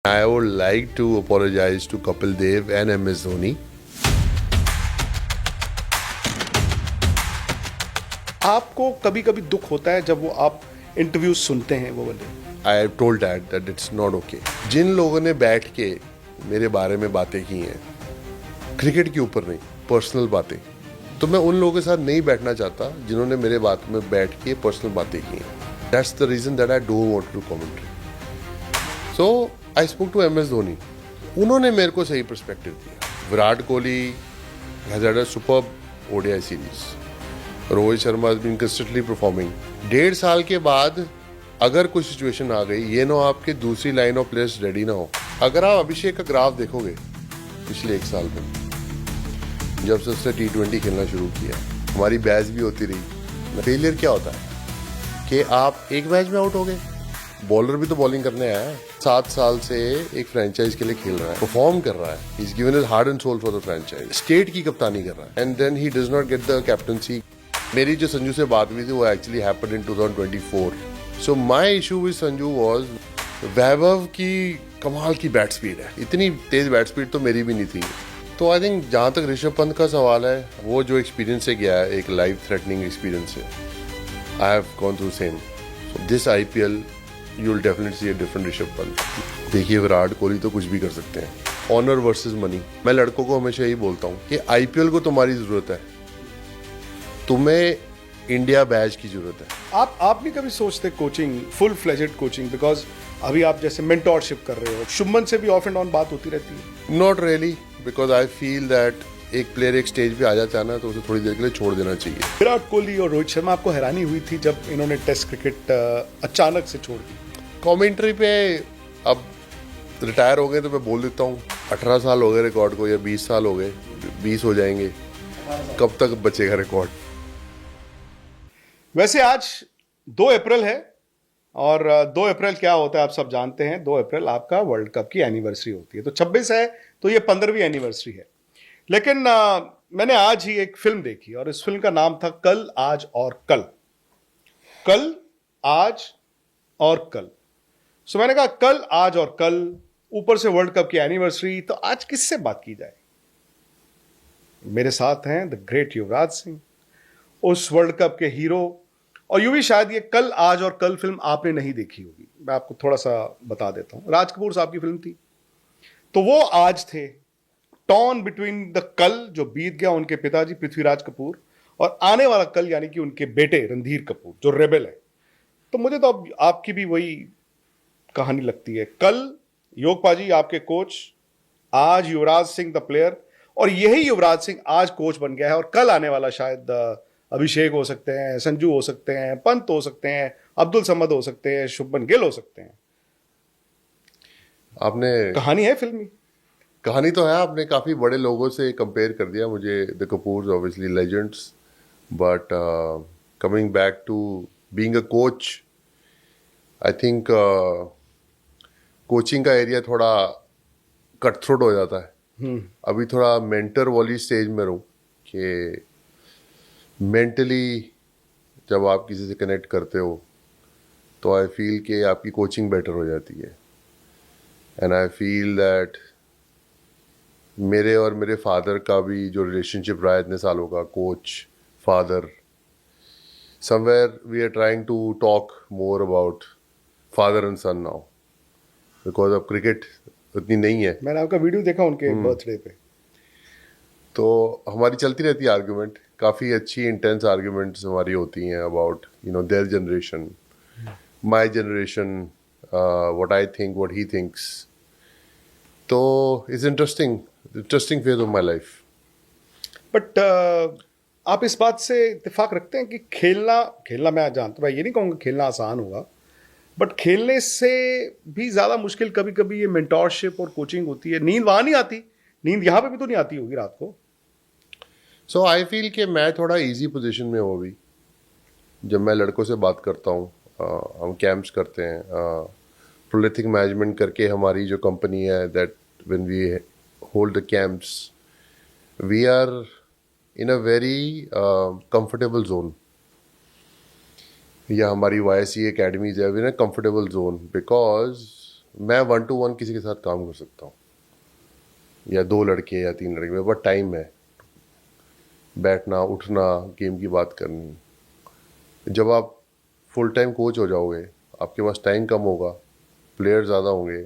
I would like to apologize to Kapil Dev and MS Dhoni. आपको कभी कभी दुख होता है जब वो आप इंटरव्यू सुनते हैं वो वाले? I have told that it's not okay. जिन लोगों ने बैठ के मेरे बारे में बातें की हैं, क्रिकेट के ऊपर नहीं, पर्सनल बातें, तो मैं उन लोगों के साथ नहीं बैठना चाहता जिन्होंने मेरे बात में बैठ के पर्सनल बातें की हैं. That's the reason that I don't want to do commentary. So I spoke to MS Dhoni. उन्होंने मेरे को सही पर्सपेक्टिव दिया. Virat Kohli has had a superb ODI series. Rohit Sharma has been consistently performing. 1.5 साल के बाद अगर कोई सिचुएशन आ गई, ये ना आपके दूसरी लाइन ऑफ प्लेयर्स रेडी ना हो. अगर आप अभिषेक का ग्राफ देखोगे पिछले 1 साल में, जब से उसने T20 खेलना शुरू किया, हमारी बैच भी होती रही. फेलियर क्या होता है कि आप एक मैच में आउट हो गए. बॉलर भी तो बॉलिंग करने आया है. 7 साल से एक फ्रेंचाइज के लिए खेल रहा है, परफॉर्म कर रहा है. He is given his heart and soul for the franchise. State की कप्तानी कर रहा है and then he does not get the captaincy. मेरी जो संजू से बात हुई थी वो actually happened in 2024. So my issue with Sanju was Vaibhav की कमाल की बैट स्पीड है. इतनी तेज बैट स्पीड तो मेरी भी नहीं थी. तो आई थिंक जहाँ तक ऋषभ पंत का सवाल है, वो जो एक्सपीरियंस से गया है, एक लाइफ थ्रेटनिंग एक्सपीरियंस है. I have gone through same. This IPL you will definitely see a different Rishabh Pant. देखिए, विराट कोहली तो कुछ भी कर सकते हैं. Honour versus money. मैं लड़कों को हमेशा यही बोलता हूँ कि IPL को तुम्हारी जरूरत है, तुम्हें इंडिया बैच की जरूरत है. आप भी कभी सोचते coaching, full fledged coaching, because अभी आप जैसे मेंटोरशिप कर रहे हो, शुभमन से भी ऑफ एंड ऑन बात होती रहती है? Not really, because I feel that एक प्लेयर एक स्टेज पे आ जाता है ना, तो उसे थोड़ी देर के लिए छोड़ देना चाहिए. विराट कोहली और रोहित शर्मा, आपको हैरानी हुई थी जब इन्होंने टेस्ट क्रिकेट अचानक से छोड़ दी? कमेंट्री पे अब रिटायर हो गए तो मैं बोल देता हूँ 18 साल हो गए रिकॉर्ड को, या 20 साल हो गए, 20 हो जाएंगे, कब तक बचेगा रिकॉर्ड. वैसे आज 2 अप्रैल है और 2 अप्रैल क्या होता है आप सब जानते हैं. 2 अप्रैल आपका वर्ल्ड कप की एनिवर्सरी होती है. तो 26 है तो ये 15वीं एनिवर्सरी है. लेकिन मैंने आज ही एक फिल्म देखी और इस फिल्म का नाम था कल, आज और कल. कल, आज और कल. सो मैंने कहा कल, आज और कल, ऊपर से वर्ल्ड कप की एनिवर्सरी, तो आज किससे बात की जाए? मेरे साथ हैं द ग्रेट युवराज सिंह, उस वर्ल्ड कप के हीरो. और यूं भी शायद ये कल, आज और कल फिल्म आपने नहीं देखी होगी. मैं आपको थोड़ा सा बता देता हूं. राज कपूर साहब की फिल्म थी. तो वो आज थे टॉर्न बिटवीन द कल जो बीत गया उनके पिताजी पृथ्वीराज कपूर, और आने वाला कल यानी कि उनके बेटे रणधीर कपूर जो रेबेल है. तो मुझे तो अब आपकी भी वही कहानी लगती है. कल योग पाजी आपके कोच, आज युवराज सिंह द प्लेयर, और यही युवराज सिंह आज कोच बन गया है. और कल आने वाला शायद अभिषेक हो सकते हैं, संजू हो सकते हैं, पंत हो सकते हैं, अब्दुल समद हो सकते हैं, शुभमन गिल हो सकते हैं. आपने कहानी है फिल्मी. कहानी तो है, आपने काफ़ी बड़े लोगों से कंपेयर कर दिया मुझे. The Kapoors obviously legends, but coming back to being a coach, I think coaching का एरिया थोड़ा कट थ्रोट हो जाता है. अभी थोड़ा मेंटर वाली स्टेज में रहूँ कि मेंटली जब आप किसी से कनेक्ट करते हो तो आई फील कि आपकी कोचिंग बेटर हो जाती है. एंड आई फील दैट मेरे और मेरे फादर का भी जो रिलेशनशिप रहा है इतने सालों का, coach father, somewhere we are trying to talk more about father and son now, because अब क्रिकेट उतनी नहीं है. मैंने आपका वीडियो देखा उनके बर्थडे पे. तो हमारी चलती रहती है आर्ग्यूमेंट, काफ़ी अच्छी इंटेंस आर्ग्यूमेंट्स हमारी होती हैं about their generation, my generation, what I think, what he thinks. तो it's interesting phase of my life. But आप इस बात से इत्तेफाक रखते हैं कि खेलना मैं जानता हूँ, मैं ये नहीं कहूँगा खेलना आसान होगा, बट खेलने से भी ज़्यादा मुश्किल कभी कभी ये मेंटोरशिप और कोचिंग होती है. नींद वहाँ नहीं आती, नींद यहाँ पे भी तो नहीं आती होगी रात को. सो आई फील कि मैं थोड़ा इजी पोजीशन में हूँ अभी. जब मैं लड़कों से बात करता हूँ, हम कैंप्स करते हैं, प्रोलिथिक मैनेजमेंट करके हमारी जो कंपनी है, that when we hold the camps we are in a very comfortable zone. या हमारी YSC एकेडमीज है in a comfortable zone, because मैं 1-to-1 किसी के साथ काम कर सकता हूँ, या 2 लड़के या 3 लड़के, मेरे पास टाइम है बैठना उठना गेम की बात करनी। जब आप फुल टाइम कोच हो जाओगे, आपके पास टाइम कम होगा, प्लेयर ज़्यादा होंगे,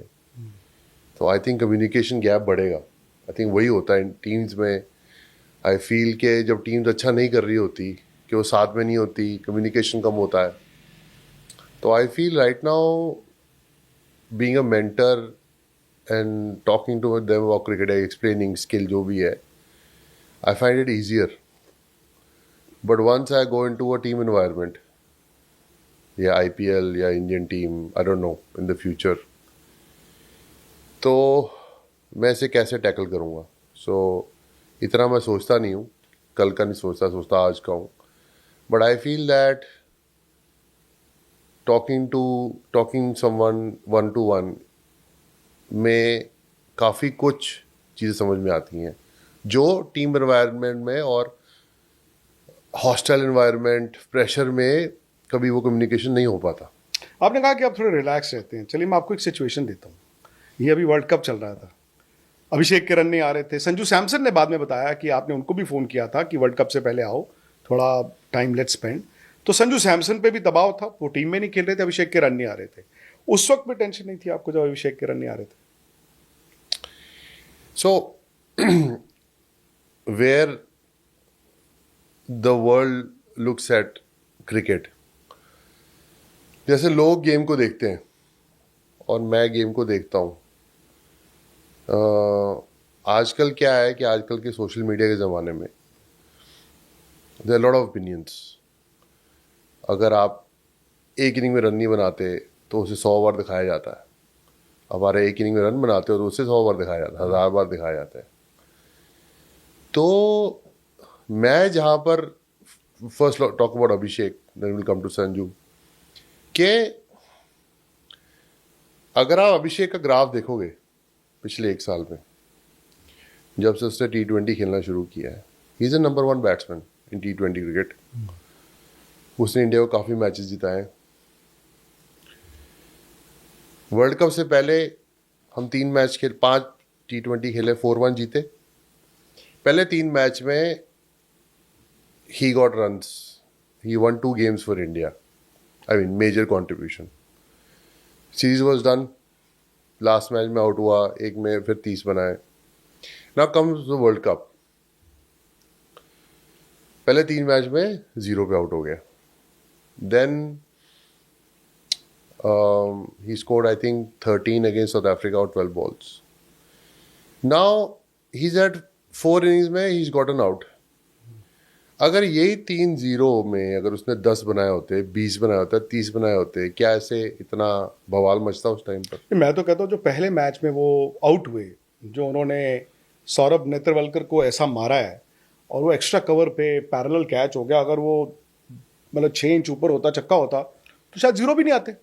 तो आई थिंक कम्युनिकेशन गैप बढ़ेगा। आई थिंक वही होता है टीम्स में। आई फील के जब टीम्स अच्छा नहीं कर रही होती, कि वो साथ में नहीं होती, कम्युनिकेशन कम होता है, तो I feel right now being a mentor and talking to them about cricket, explaining skill जो भी है, I find it easier. But once I go into a team environment, या IPL या Indian team, I don't know in the future, तो मैं इसे कैसे tackle करूँगा? सो इतना मैं सोचता नहीं हूँ, कल का नहीं सोचता आज का हूँ। But I feel that talking someone 1-to-1 में काफ़ी कुछ चीज़ें समझ में आती हैं जो टीम एनवायरनमेंट में और हॉस्टाइल एनवायरनमेंट प्रेशर में कभी वो कम्युनिकेशन नहीं हो पाता। आपने कहा कि आप थोड़े रिलैक्स रहते हैं। चलिए मैं आपको एक सिचुएशन देता हूँ। ये अभी वर्ल्ड कप चल रहा था, अभिषेक के रन नहीं आ रहे थे। संजू सैमसन ने बाद में बताया कि आपने उनको भी फ़ोन किया था कि वर्ल्ड कप से पहले आओ, थोड़ा टाइम लेट्स स्पेंड। तो संजू सैमसन पे भी दबाव था, वो टीम में नहीं खेल रहे थे, अभिषेक के रन नहीं आ रहे थे। उस वक्त भी टेंशन नहीं थी आपको जब अभिषेक के रन नहीं आ रहे थे? सो where the world looks at cricket, जैसे लोग गेम को देखते हैं और मैं गेम को देखता हूँ। आजकल क्या है कि आजकल के सोशल मीडिया के ज़माने में there are lot of opinions. अगर आप एक इनिंग में रन नहीं बनाते तो उसे 100 बार दिखाया जाता है। हमारे एक इनिंग में रन बनाते हो तो उसे 100 बार दिखाया जाता है, 1000 बार दिखाया जाता है। तो मैं जहाँ पर first talk about Abhishek, then will come to Sanju, के अगर आप अभिषेक का ग्राफ देखोगे पिछले 1 साल में, जब से उसने T20 खेलना शुरू किया है, he is a number 1 batsman in T20 cricket. उसने इंडिया को काफ़ी मैचेस जिताए। वर्ल्ड कप से पहले हम 5 T20 खेले, 4-1 जीते। पहले 3 मैच में ही got runs, he won 2 games for India, I mean major contribution. Series was done, last match में आउट हुआ, एक में फिर 30 बनाए। Now comes the world cup, पहले 3 मैच में 0 पे आउट हो गया। Then he scored I think 13 against South Africa out 12 balls. Now he's at 4 innings में he's gotten out. अगर यही 3-0 में अगर उसने 10 बनाए होते, 20 बनाए होते, 30 बनाए होते, क्या ऐसे इतना बवाल मचता उस टाइम पर? मैं तो कहता हूँ जो पहले मैच में वो आउट हुए, जो उन्होंने सौरभ नेत्रवलकर को ऐसा मारा है और वो एक्स्ट्रा कवर पे पैरेलल कैच हो गया, अगर वो मतलब 6 इंच ऊपर होता, छक्का होता, तो शायद 0 भी नहीं आते।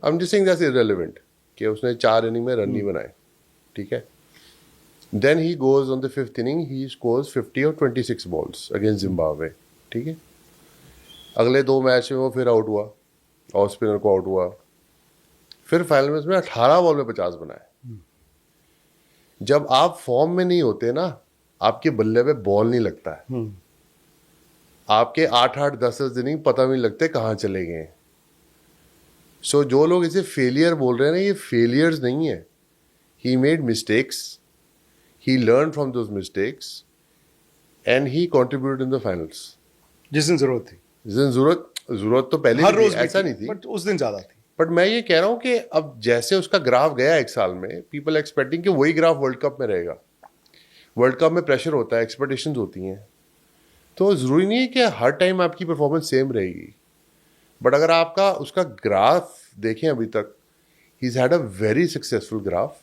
I'm just saying that's irrelevant कि उसने 4 इनिंग में रन नहीं बनाए, ठीक है। Then he goes on the 5th inning, he scores 50 और 26 balls against Zimbabwe, ठीक है। अगले 2 मैच में वो फिर आउट हुआ, ऑफ स्पिनर को आउट हुआ, फिर फाइनल मैच में 18 बॉल में 50 बनाए। जब आप फॉर्म में नहीं होते ना, आपके बल्ले पे बॉल नहीं लगता है, आपके 8-8 10-10 इनिंग पता भी नहीं लगते कहाँ चले गए। सो जो लोग इसे फेलियर बोल रहे हैं ना, ये फेलियर्स नहीं है। He made mistakes, he learn from those mistakes and he contributed in the finals. जिस दिन जरूरत थी, जिस दिन जरूरत तो पहले हर भी रोज थी, ऐसा नहीं थी, बट उस दिन ज्यादा थी। बट मैं ये कह रहा हूँ कि अब जैसे उसका ग्राफ गया 1 साल में, पीपल एक्सपेक्टिंग कि वही ग्राफ वर्ल्ड कप में रहेगा। वर्ल्ड कप में प्रेशर होता है, एक्सपेक्टेशंस होती हैं, तो ज़रूरी नहीं है कि हर टाइम आपकी परफॉर्मेंस सेम रहेगी। बट अगर आपका उसका ग्राफ देखें अभी तक, he had a very successful graph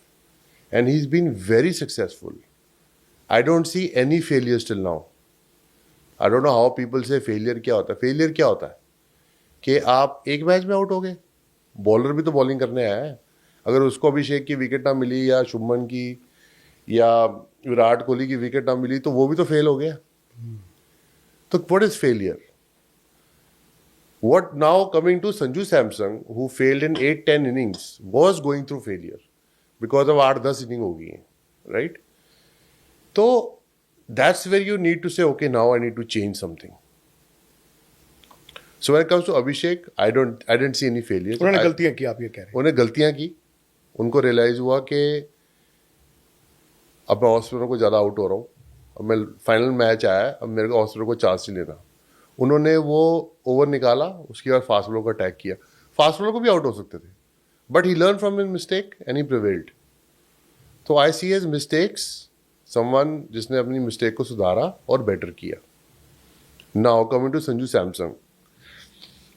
and he is been very successful. I don't see any failures till now. I don't know how people say failure क्या होता है। फेलियर क्या होता है कि आप एक मैच में आउट हो गए, बॉलर भी तो बॉलिंग करने आया है। अगर उसको अभिषेक की विकेट ना मिली या शुभमन की या विराट कोहली की विकेट ना मिली तो वो भी तो फेल हो गया। तो what is failure? What now coming to Sanju Samson, who failed in 8-10 innings, was going through failure. Because अब 8-10 इनिंग हो गई हैं, राइट? तो that's where you need to say okay now I need to change something. So when it comes to Abhishek, I didn't see any failure. उन्होंने गलतियां की, आप ये कह रहे हैं. उन्हें गलतियां की, उनको रियलाइज हुआ कि अब मैं ऑस्ट्रेलिया को ज़्यादा आउट हो रहा हूँ, अब मैं फाइनल मैच आया है, अब मेरे को ऑस्ट्रेलिया को चांस नहीं लेना. उन्होंने वो ओवर निकाला, उसके बाद फास्ट बॉलर को अटैक किया. फास्ट बॉलर को भी आउट हो सकते थे, but he learn from his mistake and he prevailed. तो I see as mistakes someone जिसने अपनी मिस्टेक को सुधारा और बेटर किया. Now coming to Sanju Samson,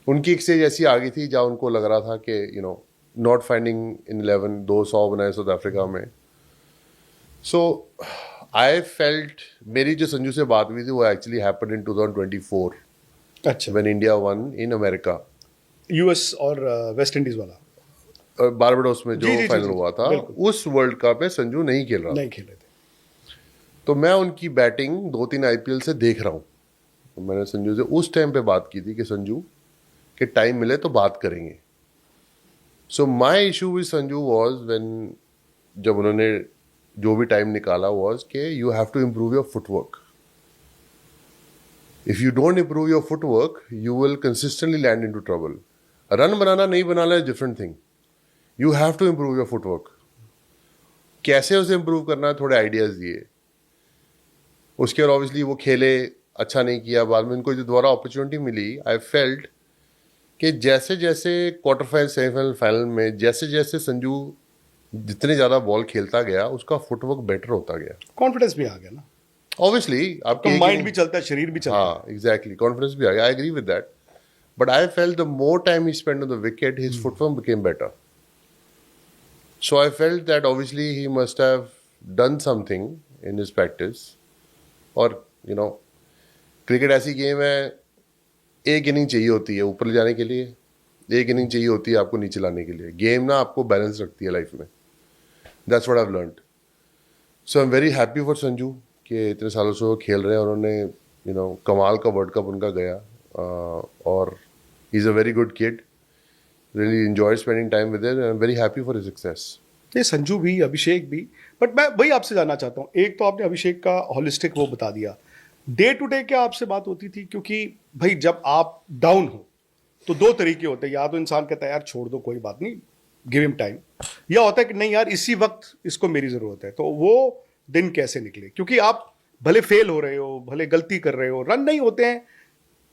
उनकी एक स्टेज ऐसी आ गई थी जहाँ उनको लग रहा था कि नॉट फाइंडिंग इन 11, 200 बनाए साउथ अफ्रीका में. सो आई फेल्ट, मेरी जो संजू से बात हुई थी वो एक्चुअली हैपेंड इन 2024 अच्छा, when India one in America. US और वेस्ट इंडीज वाला बारबाडोस में जो जी, जी, फाइनल जी, हुआ था, बिल्कुल. उस वर्ल्ड कप में संजू नहीं खेल रहा था. नहीं खेले थे. तो मैं उनकी बैटिंग 2-3 आईपीएल से देख रहा हूँ. तो मैंने संजू से उस टाइम पे बात की थी कि संजू कि टाइम मिले तो बात करेंगे. So my issue with Sanju was when, जब उन्होंने जो भी टाइम निकाला वॉज कि you have to improve your footwork. If you don't improve your footwork you will consistently land into trouble. Run बनाना नहीं बनाना is different thing. You have to improve your footwork. कैसे उसे इम्प्रूव करना है, थोड़े आइडियाज दिए. उसके बाद ऑब्वियसली वो खेले, अच्छा नहीं किया. बाद में उनको जो दोबारा अपॉर्चुनिटी मिली, आई फेल्ट कि जैसे जैसे क्वार्टर फाइनल, सेमीफाइनल, फाइनल में जैसे जैसे संजू जितने ज़्यादा बॉल खेलता गया उसका फुटवर्क बेटर होता गया. कॉन्फिडेंस भी आ गया ना, ऑब्वियसली तो माइंड भी चलता है, शरीर भी चलता है. हाँ एग्जैक्टली, कॉन्फिडेंस भी आ गया. I agree with that. But I felt the more time he spend on the wicket his footwork became better. So I felt that obviously he must have done something in his practice. और cricket ऐसी game है, एक inning चाहिए होती है ऊपर ले जाने के लिए, एक इनिंग चाहिए होती है आपको नीचे लाने के लिए. गेम ना आपको बैलेंस रखती है लाइफ में. That's what I have learned. So I am very happy for Sanju कि इतने सालों से वो खेल रहे हैं और उन्होंने कमाल का वर्ल्ड कप उनका गया. और he is a very good kid. Really enjoyed spending time with him and I'm very happy for his success. ये संजू भी, अभिषेक भी. बट मैं वही आपसे जानना चाहता हूँ, एक तो आपने अभिषेक का होलिस्टिक वो बता दिया, डे टू डे क्या आपसे बात होती थी? क्योंकि भाई जब आप डाउन हो तो दो तरीके होते हैं, या तो इंसान कहता है यार छोड़ दो कोई बात नहीं, गिव हिम टाइम, या होता है कि नहीं यार इसी वक्त इसको मेरी जरूरत है. तो वो दिन कैसे निकले? क्योंकि आप भले फेल हो रहे हो, भले गलती कर रहे हो, रन नहीं होते हैं,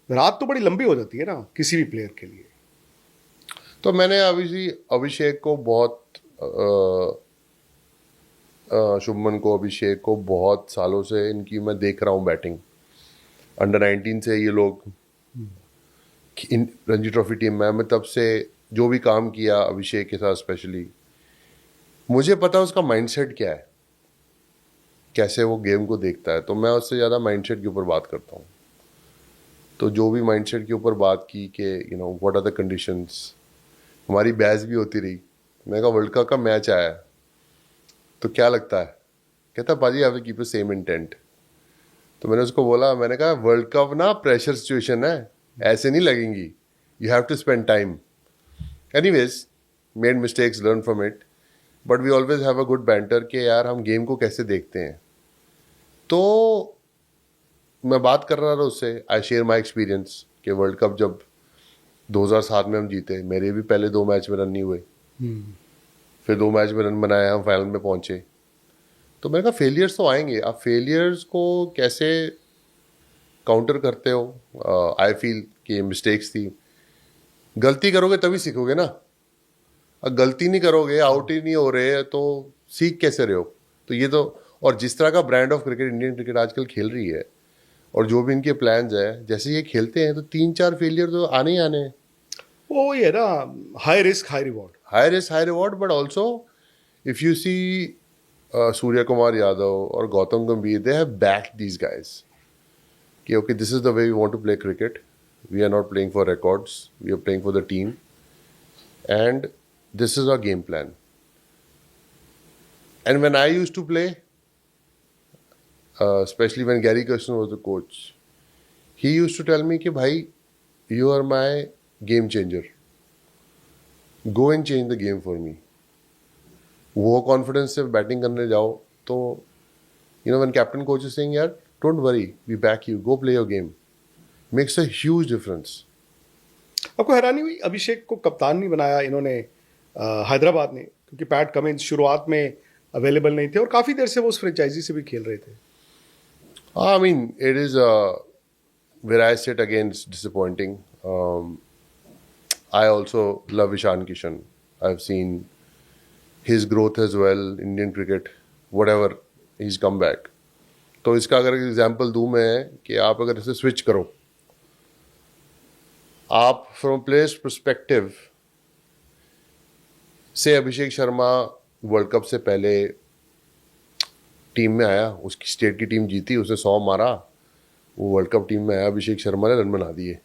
रात तो बड़ी लंबी हो जाती है ना किसी भी प्लेयर के लिए. तो मैंने अभिषेक को बहुत शुभमन को, अभिषेक को बहुत सालों से इनकी मैं देख रहा हूँ बैटिंग. अंडर 19 से ये लोग रणजी ट्रॉफी टीम में, मैं तब से जो भी काम किया अभिषेक के साथ स्पेशली, मुझे पता है उसका माइंडसेट क्या है, कैसे वो गेम को देखता है. तो मैं उससे ज़्यादा माइंडसेट के ऊपर बात करता हूँ. तो जो भी माइंडसेट के ऊपर बात की कि व्हाट आर द कंडीशंस, हमारी बहस भी होती रही. मैं कहा वर्ल्ड कप का मैच आया तो क्या लगता है, कहता पाजी I will keep the same intent. तो मैंने उसको बोला, मैंने कहा वर्ल्ड कप ना प्रेशर सिचुएशन है, ऐसे नहीं लगेंगी, you have to spend time. Anyways, made mistakes, learn from it, but we always have a good banter कि यार हम गेम को कैसे देखते हैं. तो मैं बात कर रहा था उससे, आई शेयर माई एक्सपीरियंस कि वर्ल्ड कप जब 2007 में हम जीते, मेरे भी पहले 2 मैच में रन नहीं हुए, फिर 2 मैच में रन बनाए, हम फाइनल में पहुंचे. तो मैंने कहा फेलियर्स तो आएंगे, आप फेलियर्स को कैसे काउंटर करते हो. आई फील कि ये मिस्टेक्स थी. गलती करोगे तभी सीखोगे ना. अब गलती नहीं करोगे, आउट ही नहीं हो रहे, तो सीख कैसे रहे हो. तो ये तो, और जिस तरह का brand of cricket Indian cricket आजकल खेल रही है, और जो भी इनके प्लान्स है, जैसे ये खेलते हैं तो 3-4 फेलियर तो आने ही आने हैं. वो ये ना, high risk high reward. High risk high reward, but also if you see Surya Kumar Yadav और Gautam Gambhir, they have backed these guys कि okay this is the way we want to play cricket. We are not playing for records, we are playing for the team and this is our game plan. And when I used to play, especially when Gary Kirsten was the coach, he used to tell me कि भाई you are my game changer, go and change the game for me. वो confidence से batting करने जाओ तो when captain coach is saying यार don't worry we back you go play your game makes a huge difference. आपको हैरानी हुई अभिषेक को कप्तान नहीं बनाया इन्होंने हैदराबाद ने, क्योंकि पैट कमिंस शुरुआत में अवेलेबल नहीं थे और काफ़ी देर से वो उस फ्रेंचाइजी से भी खेल रहे थे. I mean, it is where I sit again, it's disappointing. I also love Ishan Kishan. I've seen his growth as well, Indian cricket, whatever, he's come back. तो इसका अगर एग्जाम्पल दूं मैं कि आप अगर इसे स्विच करो, आप फ्रॉम प्लेयर्स परस्पेक्टिव से अभिषेक शर्मा वर्ल्ड कप से पहले टीम में आया, उसकी स्टेट की टीम जीती, उसने 100 मारा, वो वर्ल्ड कप टीम में आया, अभिषेक शर्मा ने रन बना दिए,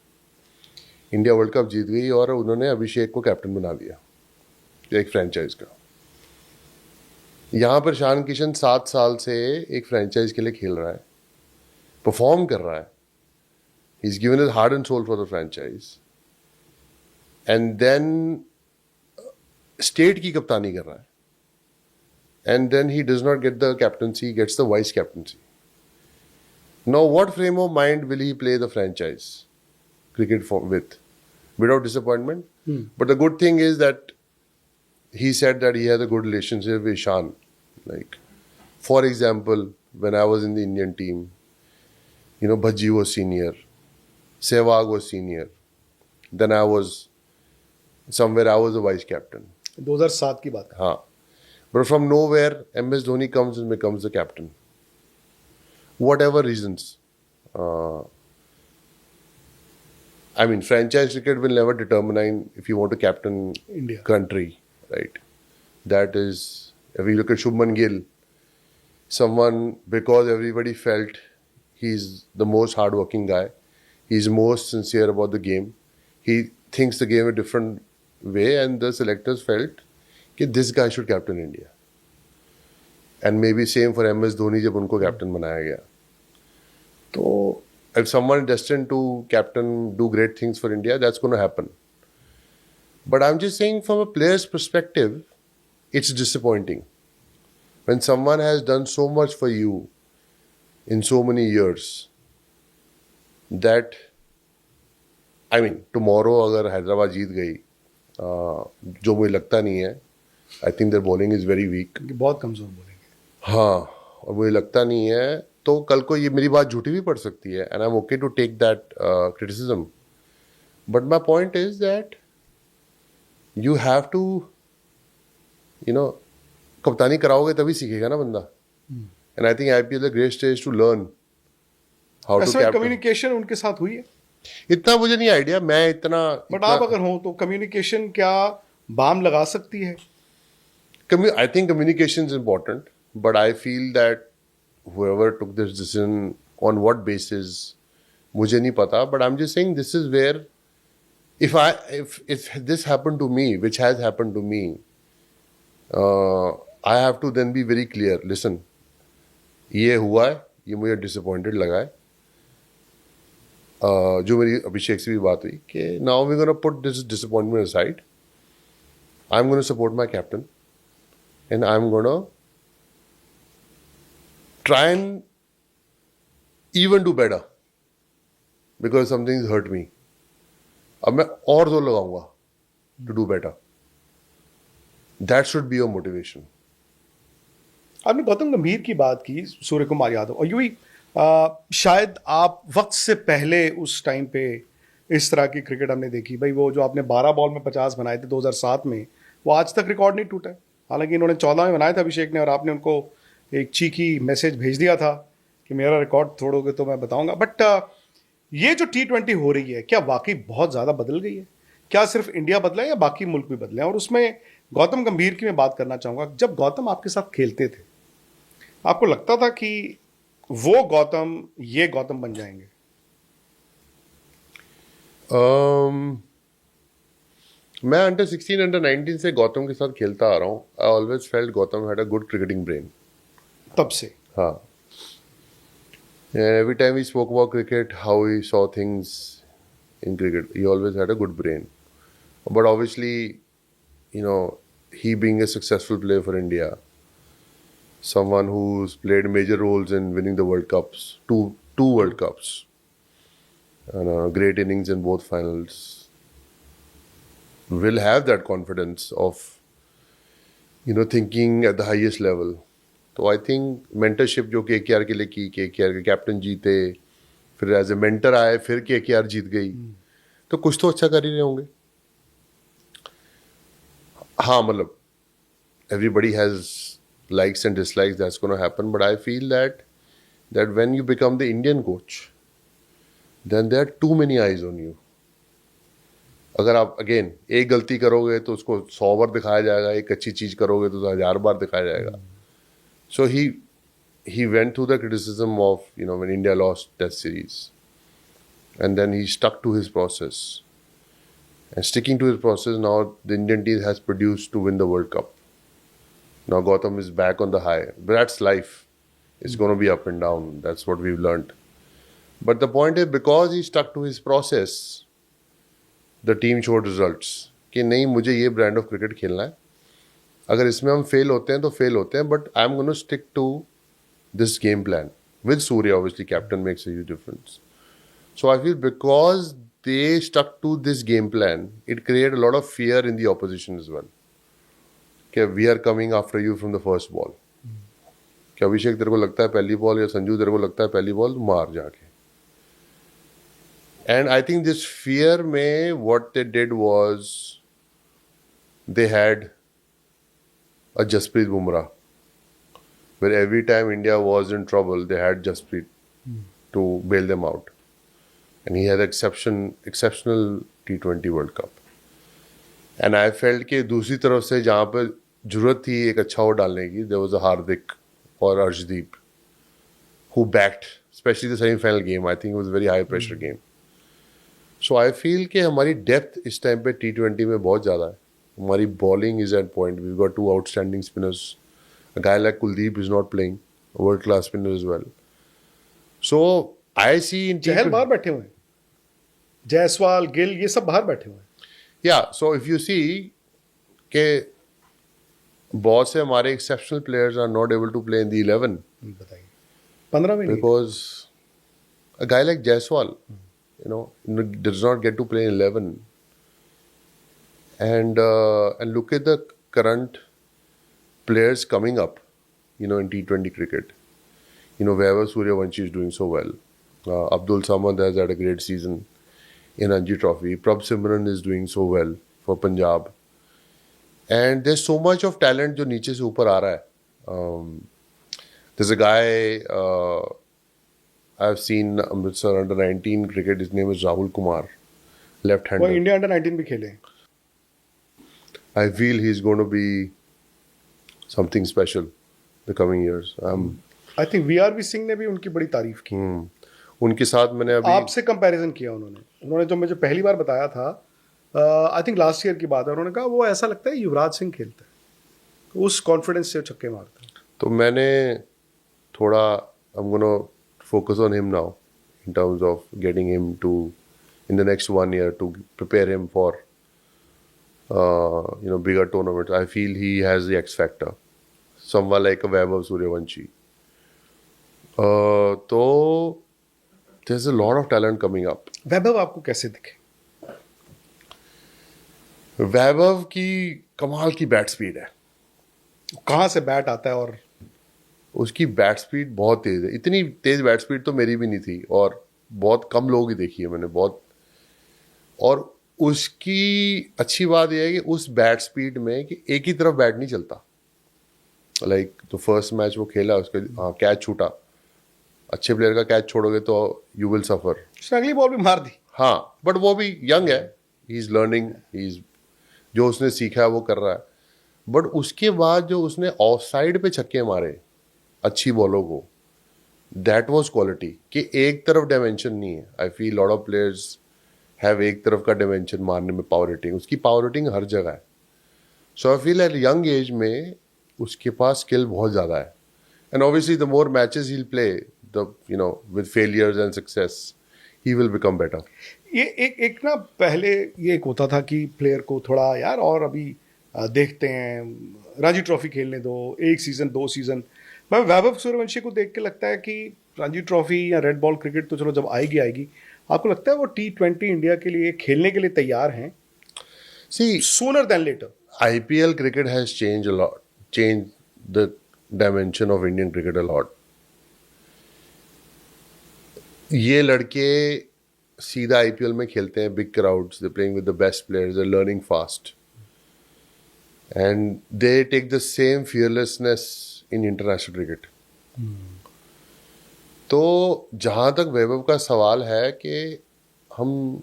इंडिया वर्ल्ड कप जीत गई और उन्होंने अभिषेक को कैप्टन बना दिया एक फ्रेंचाइज का. यहाँ पर ईशान किशन 7 साल से एक फ्रेंचाइज के लिए खेल रहा है, परफॉर्म कर रहा है, he is given his heart and soul for the franchise, and then state की कप्तानी कर रहा है, and then he does not get the captaincy, he gets the vice captaincy. Now, what frame of mind will he play the franchise cricket with? Without disappointment? But the good thing is that he said that he has a good relationship with Ishan. Like, for example, when I was in the Indian team, Bhaji was senior, Sehwag was senior, then I was a vice captain. 2007 की बात. हाँ. But from nowhere, MS Dhoni comes and becomes the captain. Whatever reasons. I mean, franchise cricket will never determine if you want to captain India. Country, right? That is, if you look at Shubman Gill, someone, because everybody felt he's the most hardworking guy, he's most sincere about the game, he thinks the game a different way, and the selectors felt कि this guy should captain India. And maybe same for MS Dhoni जब उनको captain बनाया गया. तो if someone is destined to captain, do great things for India, that's going to happen. But I'm just saying from a player's perspective, it's disappointing. When someone has done so much for you in so many years, that, I mean, tomorrow अगर हैदराबाद जीत गई, जो मुझे लगता नहीं है, I think their bowling is very weak, बहुत कमजोर bowling है. हाँ, और मुझे लगता नहीं है, तो कल को ये मेरी बात झूठी भी पड़ सकती है, and I am okay to take that criticism. But my point is that you have to कप्तानी कराओगे तभी सीखेगा ना बंदा. And I think IPL is a great stage to learn how to captain. Communication उनके साथ हुई है? इतना मुझे नहीं आइडिया, मैं इतना. बट आप अगर हो तो कम्युनिकेशन क्या बाम लगा सकती है? I think communication is important, but I feel that whoever took this decision on what basis, मुझे नहीं पता. But I'm just saying this is where if this happened to me, which has happened to me, I have to then be very clear. Listen, ये हुआ है, ये मुझे disappointed लगा है. जो मेरी अभिषेक से भी बात हुई कि now we're going to put this disappointment aside. I'm going to support my captain. And I'm going to try and even do better because something's hurt me. अब मैं और जोर लगाऊंगा to do better. That should be your motivation. आपने गौतम गंभीर की बात की, सूर्य कुमार यादव, और यूं ही शायद आप वक्त से पहले उस टाइम पे इस तरह की क्रिकेट हमने देखी. भाई वो जो आपने 12 बॉल में 50 बनाए थे 2007 में, वो आज तक रिकॉर्ड नहीं टूटा है. हालांकि इन्होंने 14 में बनाया था अभिषेक ने, और आपने उनको एक चीकी मैसेज भेज दिया था कि मेरा रिकॉर्ड तोड़ोगे तो मैं बताऊंगा. बट ये जो T20 हो रही है, क्या वाकई बहुत ज़्यादा बदल गई है? क्या सिर्फ इंडिया बदला है या बाकी मुल्क भी बदले हैं? और उसमें गौतम गंभीर की मैं बात करना चाहूँगा. जब गौतम आपके साथ खेलते थे, आपको लगता था कि वो गौतम ये गौतम बन जाएंगे? मैं अंडर 16 अंडर 19 से गौतम के साथ खेलता आ रहा हूँ. I always felt Gautam had a good cricketing brain. तब से? हाँ. And every time we spoke about cricket, how he saw things in cricket, he always had a good brain. But obviously, he being a successful player for India, someone who's played major roles in winning the World Cups, two World Cups, and great innings in both finals, will have that confidence of, thinking at the highest level. तो I think mentorship जो KKR के लिए की, KKR के captain जीते, फिर as a mentor आए, फिर KKR जीत गई, तो कुछ तो अच्छा कर ही रहे होंगे. हाँ, मतलब everybody has likes and dislikes, that's going to happen, but I feel that when you become the Indian coach, then there are too many eyes on you. अगर आप अगेन एक गलती करोगे तो उसको 100 बार दिखाया जाएगा, एक अच्छी चीज करोगे तो 1000 बार दिखाया जाएगा. So he went through the criticism of, when India lost Test series, and then he stuck to his process, and sticking to his process, now the Indian team has produced to win the World Cup. Now Gautam is back on the high, but that's life. It's going to be up and down. That's what we've learned. But the point is, because he stuck to his process, the team showed results. कि नहीं, मुझे ये brand of cricket खेलना है. अगर इसमें हम fail होते हैं तो फेल होते हैं, but I'm going to stick to this game plan. With Surya, obviously, captain makes a huge difference. So I feel because they stuck to this game plan, it created a lot of fear in the opposition as well. कि we are coming after you from the first ball. कि अभिषेक तेरे को लगता है पहली ball, या संजू तेरे को लगता है पहली बॉल, मार जाके. And I think this fear में what they did was they had a Jasprit Bumrah, where every time India was in trouble, they had Jasprit to bail them out. And he had exceptional T20 World Cup. And I felt कि दूसरी तरफ से जहाँ पे जरूरत थी एक अच्छा ओवर डालने की, there was a Hardik or Arshdeep who backed, especially the semi-final game. I think it was a very high pressure game. So I feel कि हमारी डेप्थ इस टाइम पे T20 में बहुत ज़्यादा है. हमारी bowling is at point. We've got two outstanding spinners. A guy like Kuldeep is not playing, a world-class spinner as well. So I see in चहल बाहर बैठे हुए हैं, जायसवाल, गिल, ये सब बाहर बैठे हुए हैं. Yeah, so if you see कि बहुत से हमारे exceptional players are not able to play in the 11. बताइए, 15 में नहीं. Because a guy like Jaiswal, does not get to play in 11. And look at the current players coming up, in T20 cricket. Wherever Suryavanshi is doing so well. Abdul Samad has had a great season in Ranji Trophy. Prabh Simran is doing so well for Punjab. And there's so much of talent जो नीचे से ऊपर आ रहा है. There's a guy I've seen Amritsar under 19 cricket. His name is Rahul Kumar, left-hander. वो India under 19 भी खेले. I feel he's going to be something special the coming years. I think VRV Singh ने भी उनकी बड़ी तारीफ की. उनके साथ मैंने अभी आपसे कंपैरिजन किया उन्होंने जो मुझे पहली बार बताया था, आई थिंक लास्ट ईयर की बात है, उन्होंने कहा वो ऐसा लगता है युवराज सिंह खेलता है, उस कॉन्फिडेंस से छक्के मारता है. तो मैंने थोड़ा I'm going to focus on him now in terms of getting him to in the next 1 year to prepare him for bigger tournaments. I feel he has the X factor, someone like a Vaibhav Suryavanshi. तो there's a lot of talent coming up. वैभव आपको कैसे दिखे? वैभव की कमाल की bat speed है. कहाँ से बैट आता है? और उसकी बैट स्पीड बहुत तेज है. इतनी तेज बैट स्पीड तो मेरी भी नहीं थी, और बहुत कम लोग ही देखी है मैंने, बहुत. और उसकी अच्छी बात यह है कि उस बैट स्पीड में कि एक ही तरफ बैट नहीं चलता. लाइक तो फर्स्ट मैच वो खेला, उसके कैच छूटा. अच्छे प्लेयर का कैच छोड़ोगे तो यू विल सफर. उसने अगली बॉल भी मार दी. हाँ, बट वो भी यंग है, ही इज लर्निंग, जो उसने सीखा है वो कर रहा है. बट उसके बाद जो उसने ऑफ साइड पे छक्के मारे अच्छी बॉलों को, दैट वाज क्वालिटी. कि एक तरफ डायमेंशन नहीं है. I feel lot of players have एक तरफ का डायमेंशन मारने में. पावर हिटिंग, उसकी पावर हिटिंग हर जगह है. So I feel at young age में उसके पास स्किल बहुत ज़्यादा है. And obviously the more matches he will play, with failures and success, he will become better. ये एक ना पहले ये एक होता था कि प्लेयर को थोड़ा यार और अभी देखते हैं, रणजी ट्रॉफी खेलने दो, एक सीज़न 2 सीज़न। मैं वैभव सूर्यवंशी को देख के लगता है कि रणजी ट्रॉफी या रेड बॉल क्रिकेट तो चलो जब आएगी आएगी, आपको लगता है वो T20 इंडिया के लिए खेलने के लिए तैयार हैं See, sooner than later? IPL cricket has changed a lot, changed the dimension of Indian cricket a lot. ये लड़के सीधा IPL में खेलते हैं, big crowds, they're playing with the best players, they're learning fast. And they take the same fearlessness in international cricket. तो जहाँ तक वैभव का सवाल है कि हम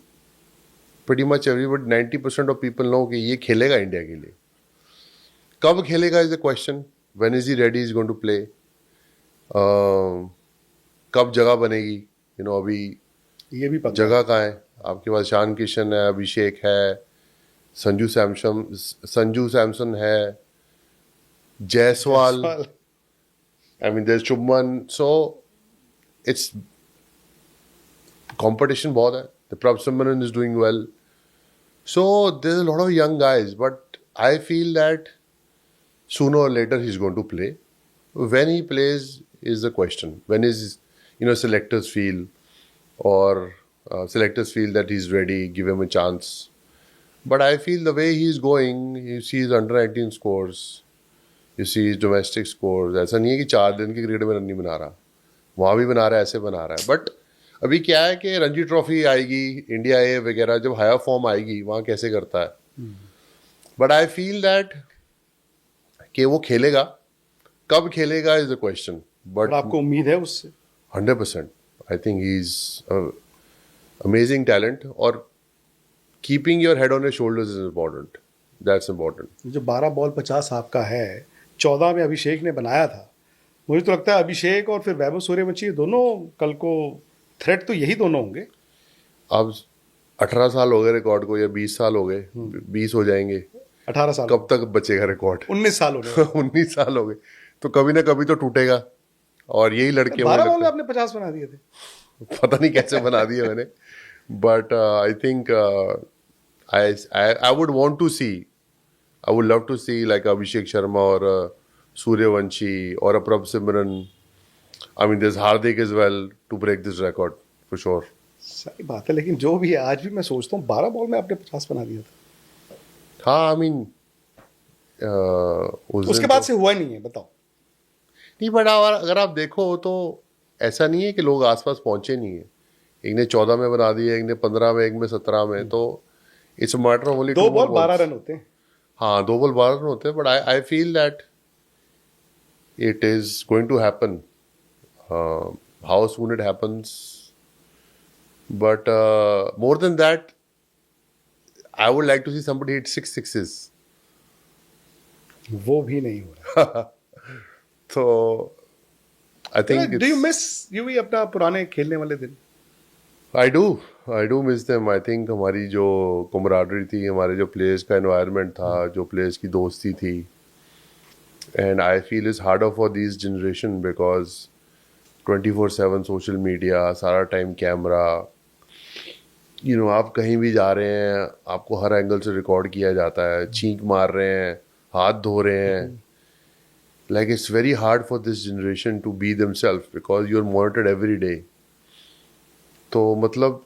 pretty much everybody 90% of people know कि ये खेलेगा इंडिया के लिए, कब खेलेगा is the question, when is he ready is going to play, कब जगह बनेगी, अभी ये भी पता जगह कहाँ है आपके पास? ईशान किशन है, अभिषेक है, संजू सैमसन है, Jaiswal, I mean there Shubman, so it's competition बहुत है. The Prabh Simran is doing well. So there's a lot of young guys, but I feel that sooner or later he's going to play. When he plays is the question. When is selectors feel or selectors feel that he's ready, give him a chance. But I feel the way he's going, you see his under 19 scores, you see his domestic scores. ऐसा नहीं है कि 4 दिन की cricket में run नहीं बना रहा, वहाँ भी बना रहा है, ऐसे बना रहा है. बट अभी क्या है कि रणजी ट्रॉफी आएगी, इंडिया ए वगैरह, जब हायर फॉर्म आएगी वहाँ कैसे करता है. बट आई फील दैट कि वो खेलेगा, कब खेलेगा इज द क्वेश्चन. बट आपको उम्मीद है उससे? 100%. I think he is amazing talent, और keeping your head on your shoulders is important. That's important. जो 12 बॉल 50 आपका है, 14 में अभिषेक ने बनाया था. मुझे तो लगता है अभिषेक और फिर वैभव सूर्यवंशी दोनों कल को थ्रेट तो यही दोनों होंगे. अब 18 साल हो गए रिकॉर्ड को, या 20 साल हो गए, 20 हो जाएंगे, 18 साल, कब तक बचेगा रिकॉर्ड? 19 साल हो गए. 19 साल हो गए, तो कभी ना कभी तो टूटेगा. और यही लड़के 12 बॉल में आपने 50 बना दिए थे. पता नहीं कैसे बना दिए मैंने. But I think I would want to see, I would love to see like Abhishek Sharma और सूर्यवंशी और प्रभ सिमरन. I mean, there's Hardik as well to break this record for sure. सही बात है, लेकिन जो भी है, आज भी मैं सोचता हूँ 12 बॉल में आपने 50 बना दिया था. हाँ, I mean, उसके बाद से हुआ ही नहीं है, बताओ. नहीं, बट अगर आप देखो तो ऐसा नहीं है कि लोग आसपास पहुंचे नहीं है. एक ने 14 में बना दिया, एक ने 15 में, एक में 17 में. तो it's a matter of only 2 ball 12 run होते हैं. हाँ, 2 बॉल 12 रन होते हैं. But I feel that it is going to happen. How soon it happens, but more than that, I would like to see somebody hit 6 sixes. वो भी नहीं हो रहा. So I think Do you miss you भी अपना पुराने खेलने वाले दिन? I do miss them. I think हमारी जो camaraderie थी, हमारे जो players का environment था, जो players की दोस्ती थी, and I feel it's harder for this generation because 24/7 social media, सारा टाइम कैमरा, आप कहीं भी जा रहे हैं आपको हर एंगल से रिकॉर्ड किया जाता है. छींक मार रहे हैं, हाथ धो रहे हैं. Like it's very hard for this generation to be themself because you are monitored every day. तो मतलब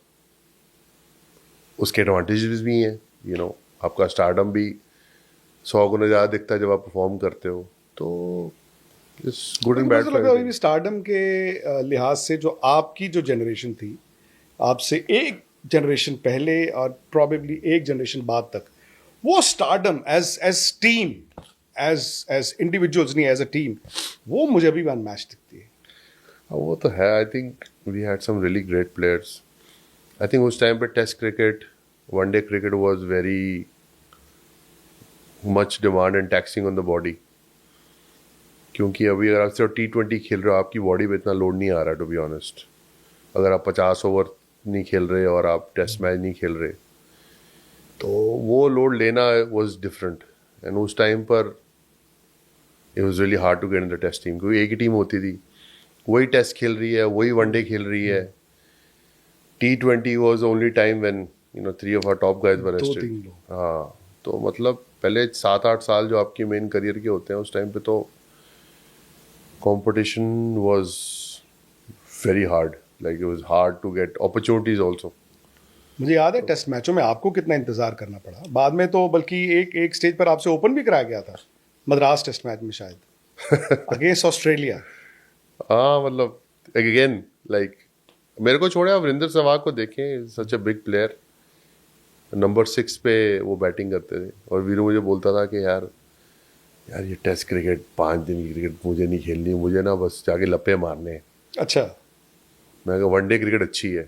उसके एडवांटेजेस भी हैं. आपका स्टारडम भी 100 गुना ज़्यादा दिखता है जब आप परफॉर्म करते हो. तो गुड एंड बैड. अभी भी स्टारडम के लिहाज से जो आपकी जो जनरेशन थी, आपसे एक जनरेशन पहले और प्रोबेबली एक जनरेशन बाद तक, वो stardom as team, as individuals नहीं, एज अ टीम, वो मुझे अभी भी अनमैच दिखती है. वो तो है. I think we had some really great players. I think उस टाइम पे test cricket, one day cricket was very much demand and taxing on the body. क्योंकि अभी अगर आप सिर्फ T20 खेल रहे हो, आपकी बॉडी पे इतना लोड नहीं आ रहा, टू बी ऑनेस्ट. अगर आप 50 ओवर नहीं खेल रहे और आप टेस्ट मैच नहीं खेल रहे, तो वो लोड लेना वाज डिफरेंट. एंड उस टाइम पर it was really hard to get in the test team, क्योंकि एक ही टीम होती थी, वही टेस्ट खेल रही है, वही वनडे खेल रही है. T20 was only time when 3 of our top guys were rested. हाँ, तो मतलब पहले 7-8 साल जो आपकी मेन करियर के होते हैं उस टाइम पे तो competition was very hard, like it was hard to get opportunities also. मुझे याद है टेस्ट मैचों में आपको कितना इंतजार करना पड़ा, बाद में तो बल्कि एक स्टेज पर आपसे ओपन भी कराया गया था मद्रास टेस्ट मैच में शायद अगेंस्ट ऑस्ट्रेलिया। हाँ मतलब अगेन लाइक मेरे को छोड़े आप वीरेंद्र सहवाग को देखें, सच अ बिग प्लेयर, नंबर 6 पे वो बैटिंग करते थे और वीरू मुझे बोलता था कि यार ये टेस्ट क्रिकेट 5 दिन की क्रिकेट मुझे नहीं खेलनी, मुझे ना बस जाके लपे मारने हैं। अच्छा। मैं कहा वनडे क्रिकेट अच्छी है,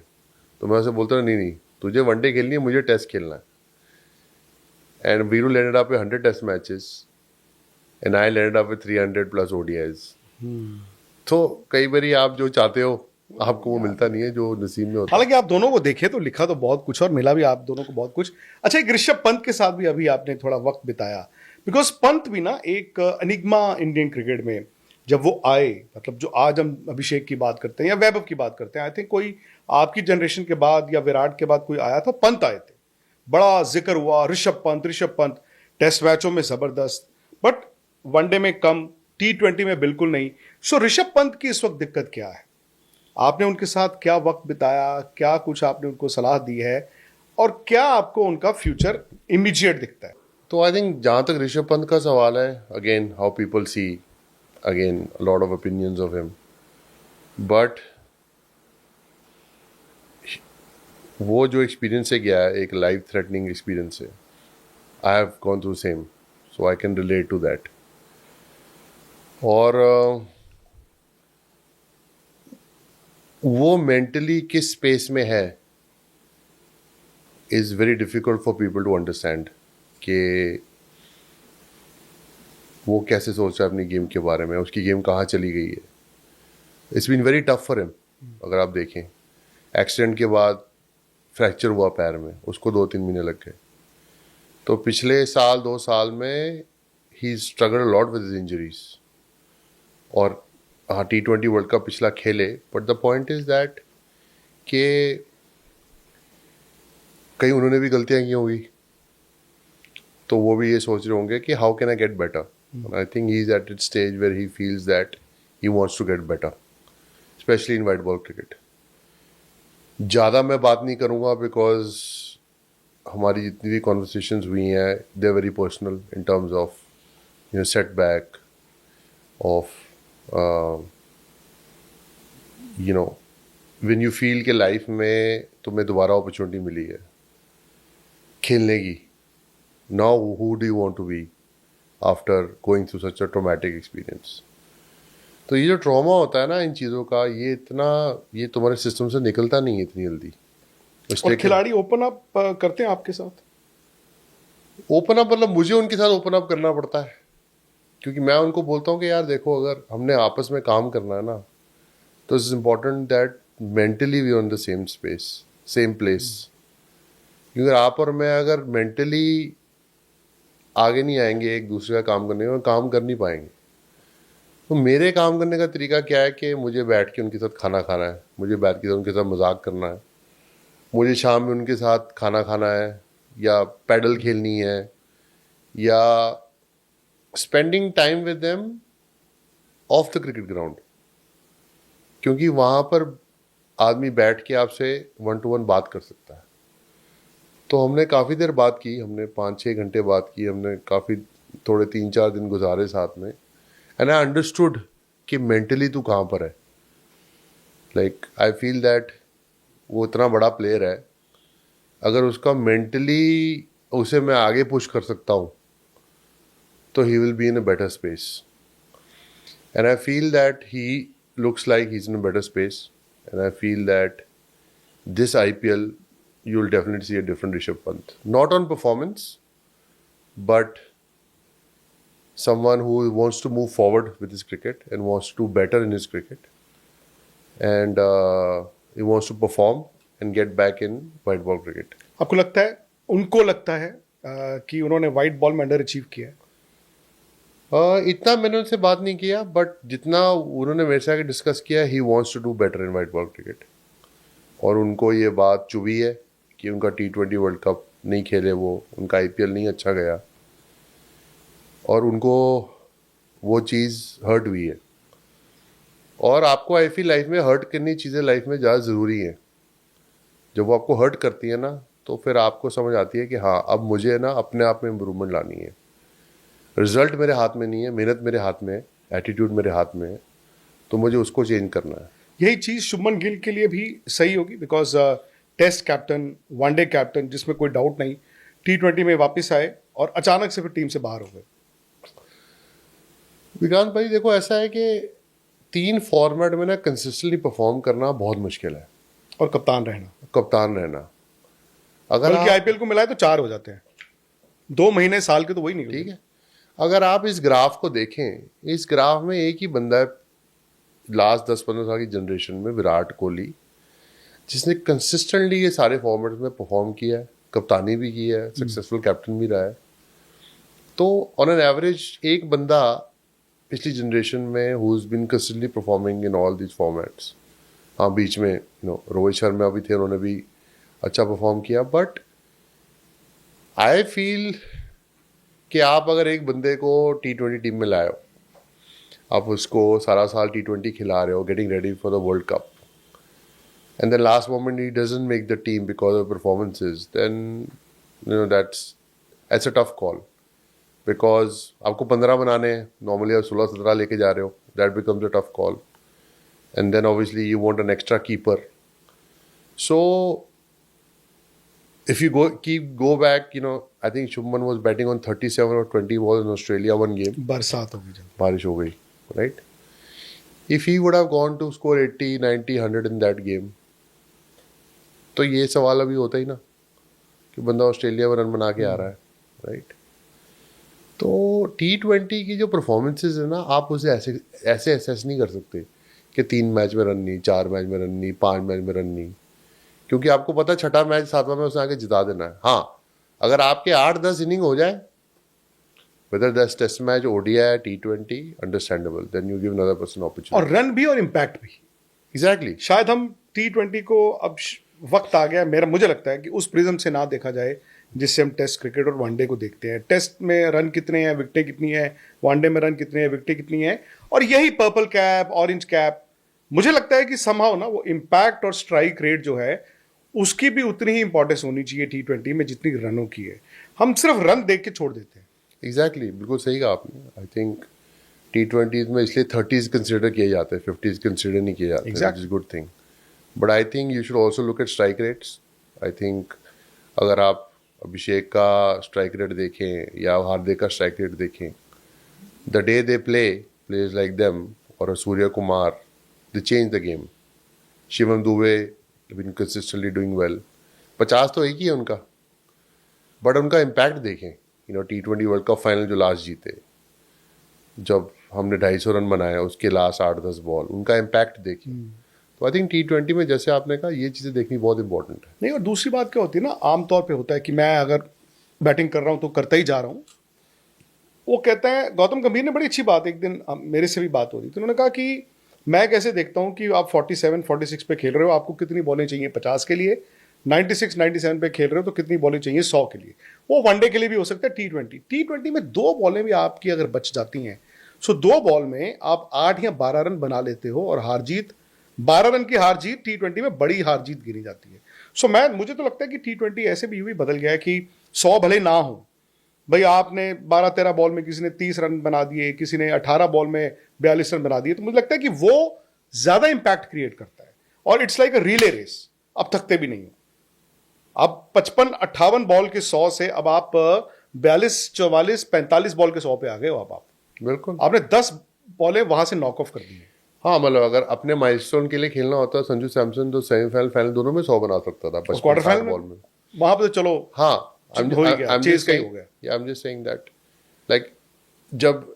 तो मैं उसे बोलता था नहीं तुझे वनडे खेलनी है, मुझे टेस्ट खेलना है। And Viru landed up with 100 test matches and I landed up with 300 plus ODIs. तो कई बारी आप जो चाहते हो आपको वो मिलता नहीं है जो नसीब में होता है। हालांकि आप दोनों को देखे तो लिखा तो बहुत कुछ और मिला भी आप दोनों को बहुत कुछ। अच्छा, एक ऋषभ पंत के साथ भी अभी आपने थोड़ा वक्त बिताया, बिकॉज पंत भी ना एक अनिग्मा इंडियन क्रिकेट में जब वो आए, मतलब जो आज हम अभिषेक की बात करते हैं या वैभव की बात करते हैं, आई थिंक कोई आपकी जनरेशन के बाद या विराट के बाद कोई आया था, पंत आए थे, बड़ा जिक्र हुआ ऋषभ पंत टेस्ट मैचों में जबरदस्त, बट वनडे में कम, T20 में बिल्कुल नहीं। सो ऋषभ पंत की इस वक्त दिक्कत क्या है? आपने उनके साथ क्या वक्त बिताया, क्या कुछ आपने उनको सलाह दी है और क्या आपको उनका फ्यूचर इमीडिएट दिखता है? तो आई थिंक जहाँ तक ऋषभ पंत का सवाल है, again how people see, again lot of opinions of him, but वो जो एक्सपीरियंस से गया है एक लाइफ थ्रेटनिंग एक्सपीरियंस से, I have gone through same, so I can relate to that. और वो मेंटली किस स्पेस में है is very difficult for people to understand कि वो कैसे सोच रहा है अपनी गेम के बारे में, उसकी गेम कहाँ चली गई है। It's been very tough for him. अगर आप देखें एक्सीडेंट के बाद फ्रैक्चर हुआ पैर में, उसको 2-3 महीने लग गए। तो पिछले 1-2 साल में ही स्ट्रगल लॉट विद इंजरीज। और हाँ, T20 वर्ल्ड कप पिछला खेले, but the point is that कि कहीं उन्होंने भी गलतियां की होंगी, तो वो भी ये सोच रहे होंगे कि how can I get better. I think he is at it stage where he feels that he wants to get better, specially in white ball cricket. ज़्यादा मैं बात नहीं करूँगा बिकॉज हमारी जितनी भी कॉन्वर्सेशंस हुई हैं they are very personal in terms of setback of when you feel के लाइफ में तुम्हें दोबारा अपॉर्चुनिटी मिली है खेलने की, now who do you want to be after going through such a traumatic experience. तो ये जो ट्रॉमा होता है ना इन चीज़ों का, ये तुम्हारे सिस्टम से निकलता नहीं है इतनी जल्दी। और खिलाड़ी ओपन अप करते हैं आपके साथ? ओपन अप मतलब मुझे उनके साथ ओपन अप करना पड़ता है, क्योंकि मैं उनको बोलता हूँ कि यार देखो, अगर हमने आपस में काम करना है ना, तो it's important that mentally we on the same space, same place. क्योंकि आप और मैं अगर मेंटली आगे नहीं आएंगे एक दूसरे का काम करने में, काम कर नहीं पाएंगे। तो मेरे काम करने का तरीका क्या है कि मुझे बैठ के उनके साथ खाना खाना है, मुझे बैठ के उनके साथ मजाक करना है, मुझे शाम में उनके साथ खाना खाना है, या पैडल खेलनी है, या spending time with them of the cricket ground. क्योंकि वहाँ पर आदमी बैठ के आपसे 1-to-1 बात कर सकता है। तो हमने काफ़ी देर बात की, हमने 5-6 घंटे बात की, हमने काफ़ी थोड़े 3-4 दिन गुजारे साथ में, एंड आई अंडरस्टूड कि मेंटली तू कहाँ पर है। लाइक आई फील दैट वो इतना बड़ा प्लेयर है, अगर उसका मेंटली उसे मैं आगे पुश कर सकता हूँ तो he will be in a better space, and I feel that he looks like he's in a better space, and I feel that this IPL you'll definitely see a different Rishabh Pant, not on performance, but someone who wants to move forward with his cricket and wants to do better in his cricket, and he wants to perform and get back in white ball cricket. आपको लगता है, उनको लगता है कि उन्होंने white ball में under achieve किया है? इतना मैंने उनसे बात नहीं किया, बट जितना उन्होंने मेरे से आगे डिस्कस किया, he wants to do better in white ball cricket. और उनको ये बात चुभी है कि उनका T20 वर्ल्ड कप नहीं खेले, वो उनका IPL नहीं अच्छा गया, और उनको वो चीज़ हर्ट हुई है। और आपको आई फील लाइफ में हर्ट करनी चीज़ें लाइफ में ज़्यादा ज़रूरी है। जब वो आपको हर्ट करती है ना, तो फिर आपको समझ आती है कि हाँ, अब मुझे ना अपने आप में इम्प्रूवमेंट लानी है। रिजल्ट मेरे हाथ में नहीं है, मेहनत मेरे हाथ में है, एटीट्यूड मेरे हाथ में है, तो मुझे उसको चेंज करना है। यही चीज शुभमन गिल के लिए भी सही होगी, because test captain, one day captain, जिसमें कोई डाउट नहीं, T20 में वापस आए और अचानक से फिर टीम से बाहर हो गए। विक्रांत भाई देखो, ऐसा है कि 3 फॉर्मेट में ना कंसिस्टेंटली परफॉर्म करना बहुत मुश्किल है, और कप्तान रहना, कप्तान रहना। अगर बल्कि आप आईपीएल को मिलाए तो 4 हो जाते हैं, 2 महीने साल के तो वही निकले। ठीक है, अगर आप इस ग्राफ को देखें, इस ग्राफ में एक ही बंदा है लास्ट 10-15 साल की जनरेशन में, विराट कोहली, जिसने कंसिस्टेंटली ये सारे फॉर्मेट में परफॉर्म किया है, कप्तानी भी की है, सक्सेसफुल कैप्टन भी रहा है। तो ऑन एन एवरेज एक बंदा पिछली जनरेशन में who is been consistently performing in all these formats. हाँ, बीच में रोहित शर्मा भी थे, उन्होंने भी अच्छा परफॉर्म किया, बट आई फील कि आप अगर एक बंदे को T20 टीम में लाए हो, आप उसको सारा साल T20 खिला रहे हो, getting ready for the world cup, and then last moment he doesn't make the team because of performances, then that's a tough call, because आपको 15 बनाने हैं, normally आप 16-17 लेके जा रहे हो, that becomes a tough call, and then obviously you want an extra keeper. So if you go back, I think Shubman was batting on 37 or 20 balls in Australia one game. बरसात हो गई जब, बारिश हो गई, right? If he would have gone to score 80, 90, 100 in that game, तो ये सवाल अभी होता ही ना कि बंदा ऑस्ट्रेलिया में रन बना के आ रहा है, राइट? तो T20 की जो परफॉर्मेंसेज है ना, आप उसे ऐसे एसेस नहीं कर सकते कि 3 मैच में रन नहीं, 4 मैच में रन नहीं, 5 मैच में रन नहीं, क्योंकि आपको पता है छठा मैच 7वां में उसने आके जिता देना है। हाँ, अगर आपके 8-10 इनिंग हो जाए, whether that's test match, ODI, T20, understandable, then you give another person opportunity. और रन भी और इम्पैक्ट भी। एग्जैक्टली। शायद हम T20 को अब वक्त आ गया, मुझे लगता है कि उस प्रिज्म से ना देखा जाए जिससे हम टेस्ट क्रिकेट और वनडे को देखते हैं। टेस्ट में रन कितने हैं, विकेटें कितनी है, वनडे में रन कितने हैं, विकेटें कितनी है, और यही पर्पल कैप, ऑरेंज कैप, मुझे लगता है कि समहाउ ना वो इम्पैक्ट और स्ट्राइक रेट जो है उसकी भी उतनी ही इंपॉर्टेंस होनी चाहिए T20 में जितनी रनों की है। हम सिर्फ रन देख के छोड़ देते हैं। एग्जैक्टली, बिल्कुल सही कहा आपने। आई थिंक T20 में इसलिए 30s कंसिडर किए जाते हैं, 50s कंसिडर नहीं किए जाते, which is good thing. But I think you should also look at strike rates. I think अगर आप अभिषेक का स्ट्राइक रेट देखें या हार्दिक का स्ट्राइक रेट देखें, the day they plays like them, और Surya Kumar, they change the game. Shivam Dube been consistently doing well. 50 तो एक ही है उनका, बट उनका इम्पैक्ट देखें। T20 वर्ल्ड कप फाइनल जो लास्ट जीते, जब हमने 250 रन बनाए, उसके लास्ट 8-10 बॉल, उनका इम्पैक्ट देखिए। तो आई थिंक T20 में, जैसे आपने कहा, ये चीज़ें देखनी बहुत इंपॉर्टेंट है। नहीं, और दूसरी बात क्या होती है ना, आमतौर पे होता है कि मैं अगर बैटिंग कर रहा हूं तो करता ही जा रहा हूं। वो कहते हैं, गौतम गंभीर ने बड़ी अच्छी बात, एक दिन मेरे से भी बात हो रही थी, उन्होंने कहा कि मैं कैसे देखता हूं कि आप 47-46 पे खेल रहे हो, आपको कितनी बॉलें चाहिए 50 के लिए, 96-97 पे खेल रहे हो तो कितनी बॉलें चाहिए 100 के लिए। वो वनडे के लिए भी हो सकता है, T20 में 2 बॉलें भी आपकी अगर बच जाती हैं, सो 2 बॉल में आप 8 या 12 रन बना लेते हो, और हार जीत, 12 रन की हार जीत T20 में बड़ी हार जीत गिनी जाती है। सो मुझे तो लगता है कि T20 ऐसे भी यूं ही बदल गया है कि 100 भले ना हो, भाई आपने 12-13 बॉल में किसी ने 30 रन बना दिए, किसी ने 18 बॉल में 42 रन बना दिए, तो मुझे लगता है कि वो ज्यादा इंपैक्ट क्रिएट करता है। और it's like a relay race, अब थकते भी नहीं हो। अब 55-58 बॉल के 100 से अब आप 42-44-45 बॉल के 100 पे आ गए हो। अब आप बिल्कुल, आपने 10 बॉलें वहां से नॉक ऑफ कर दी है। हाँ, मतलब अगर अपने माइलस्टोन के लिए खेलना होता, संजू सैमसन तो सेमीफाइनल फाइनल दोनों में 100 बना सकता था, क्वार्टर फाइनल बॉल में। वहां पे तो चलो, हाँ, हो ही गया, चेज का ही हो गया। I'm just saying that, like, जब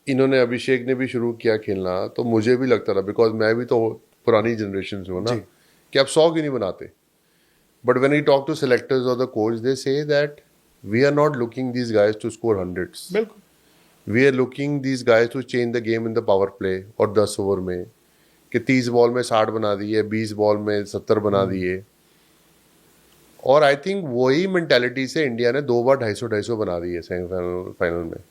इन्होंने, अभिषेक ने भी शुरू किया खेलना, तो मुझे भी लगता था, बिकॉज मैं भी तो पुरानी जनरेशन से हूँ ना, कि आप 100 क्यों नहीं बनाते। But when I talk to selectors और the coach, they say that we are not looking these guys to score hundreds, बिल्कुल, we are looking these guys to change the game in the power play. और 10 over में कि 30 ball में 60 बना दिए, 20 ball में 70 बना दिए। और आई थिंक वही मेंटालिटी से इंडिया ने 2 बार 250-250 बना दिए सेमीफाइनल फाइनल में।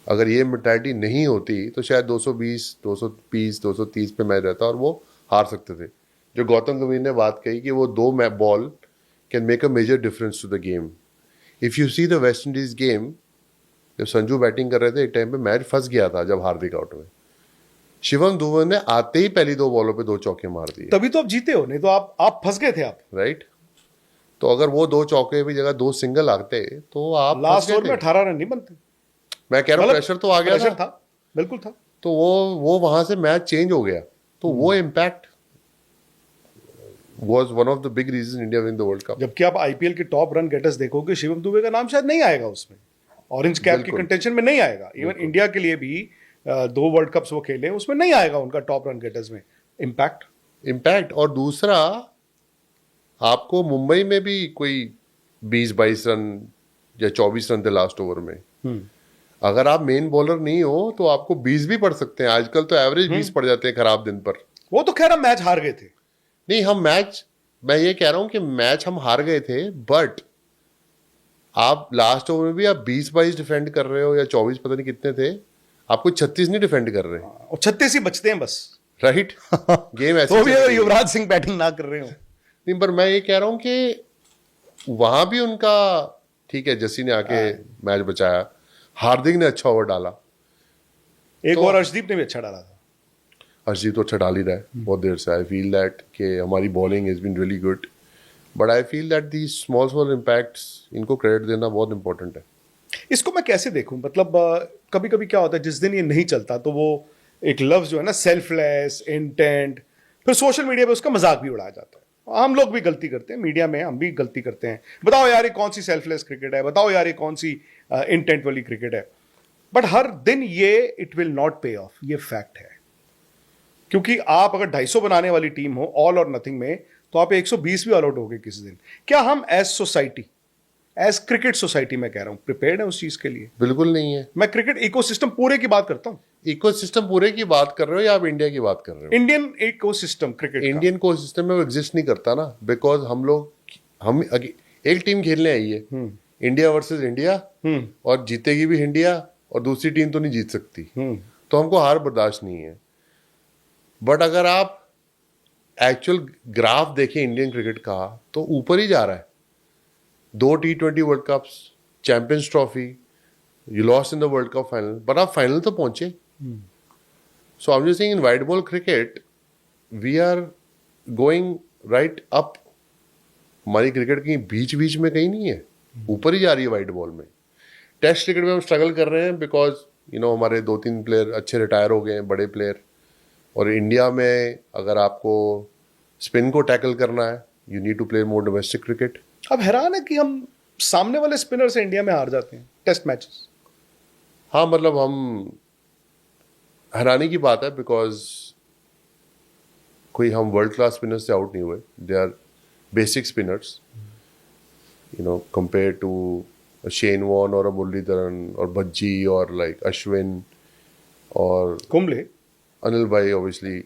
अगर ये मेंटालिटी नहीं होती तो शायद 220, 220, 230 पे मैच रहता और वो हार सकते थे। जो गौतम गंभीर ने बात कही कि वो 2 ball can make a major difference to the game. If you see the West Indies game, जब संजू बैटिंग कर रहे थे एक टाइम पे मैच फंस गया था जब हार्दिक आउट हुए। शिवम दुबे ने आते ही पहली 2 बॉलों पे 2 चौके मार दिए, तभी तो आप जीते हो, नहीं तो आप फंस गए थे आप। राइट। तो अगर वो 2 चौके की जगह 2 सिंगल आते तो आप फंस लास्ट गए ओवर में थे। 18 रन नहीं बनते। मैं कह रहा हूँ मतलब प्रेशर तो आ गया प्रेशर था, था, बिल्कुल था। तो वो वहां से मैच चेंज हो गया। तो वो impact was one of the big reason India win the world cup. जबकि आप आईपीएल के टॉप रन गेटर्स देखोगे, शिवम दुबे का नाम शायद नहीं आएगा उसमें, ऑरेंज कैप की बिल्कुल। कंटेंशन में नहीं आएगा। इवन इंडिया के लिए भी 2 वर्ल्ड कप्स वो खेले, उसमें नहीं आएगा उनका टॉप रन गेटर्स में इम्पैक्ट। और दूसरा, आपको मुंबई में भी कोई 20-22 रन या 24 रन थे लास्ट ओवर में। अगर आप मेन बॉलर नहीं हो तो आपको 20 भी पड़ सकते हैं। आजकल तो एवरेज 20 पड़ जाते हैं खराब दिन पर। वो तो खैर हम मैच हार गए थे। नहीं, मैं ये कह रहा हूं कि मैच हम हार गए थे, बट आप लास्ट ओवर में भी आप 20-22 डिफेंड कर रहे हो या 24, पता नहीं कितने थे, आपको 36 नहीं डिफेंड कर रहे, और 36 ही बचते हैं बस। राइट। गेम ऐसे तो भी चल अगर रही है। युवराज सिंह बैटिंग ना कर रहे हो। नहीं, पर मैं ये कह रहा हूं कि वहां भी उनका ठीक है, जस्सी ने आके मैच बचाया, हार्दिक ने अच्छा ओवर डाला, एक तो- और अर्शदीप ने भी अच्छा डाला था। अर्शदीप तो अच्छा डाल ही रहा है बहुत देर से। आई फील दैट कि हमारी bowling has been really good, but I feel that the small small impacts, इनको क्रेडिट देना बहुत इंपॉर्टेंट है। इसको मैं कैसे देखूं, मतलब कभी कभी क्या होता है, जिस दिन ये नहीं चलता तो वो एक लफ्ज जो है ना, सेल्फलेस इंटेंट, फिर सोशल मीडिया पे उसका मजाक भी उड़ाया जाता है। हम लोग भी गलती करते हैं, मीडिया में हम भी गलती करते हैं। बताओ यार ये कौन सी सेल्फलेस क्रिकेट है, बताओ यार ये कौन सी इंटेंट वाली क्रिकेट है। बट हर दिन ये इट विल नॉट पे ऑफ, ये फैक्ट है। क्योंकि आप अगर 250 बनाने वाली टीम हो ऑल और नथिंग में, तो आप 120 भी ऑल आउट हो गए किसी दिन। क्या हम as society, as cricket society में कह रहा हूं, प्रिपेयर्ड है उस चीज के लिए? बिल्कुल नहीं है। मैं क्रिकेट इकोसिस्टम पूरे की बात करता हूं। इकोसिस्टम पूरे की बात कर रहे हो या आप इंडिया की बात कर रहे हो? इंडियन इकोसिस्टम क्रिकेट का। इंडियन को सिस्टम में वो एग्जिस्ट नहीं करता ना, बिकॉज हम एक टीम खेलने आई है, इंडिया वर्सेस इंडिया, और जीतेगी भी इंडिया, और दूसरी टीम तो नहीं जीत सकती, तो हमको हार बर्दाश्त नहीं है। बट अगर आप एक्चुअल ग्राफ देखें इंडियन क्रिकेट का, तो ऊपर ही जा रहा है। 2 T20 world cups, champions trophy, you lost in the world cup final, but आप फाइनल तो पहुंचे। So I am just saying in white ball cricket we are going right up. हमारी क्रिकेट कहीं बीच बीच में कहीं नहीं है, ऊपर ही जा रही है वाइड बॉल में। टेस्ट क्रिकेट में हम स्ट्रगल कर रहे हैं बिकॉज हमारे 2-3 प्लेयर अच्छे रिटायर हो गए हैं, बड़े प्लेयर। और इंडिया में अगर आपको स्पिन को टैकल करना है, you need to play more domestic cricket. अब हैरान है कि हम सामने वाले स्पिनर से इंडिया में हार जाते हैं टेस्ट मैचेस। हाँ, मतलब हम हैरानी की बात है बिकॉज कोई हम वर्ल्ड क्लास स्पिनर से आउट नहीं हुए। They are basic spinners, compare to Shane Warne और मुरलीधरन और भज्जी और लाइक अश्विन और Kumble. Anil Bhai, obviously,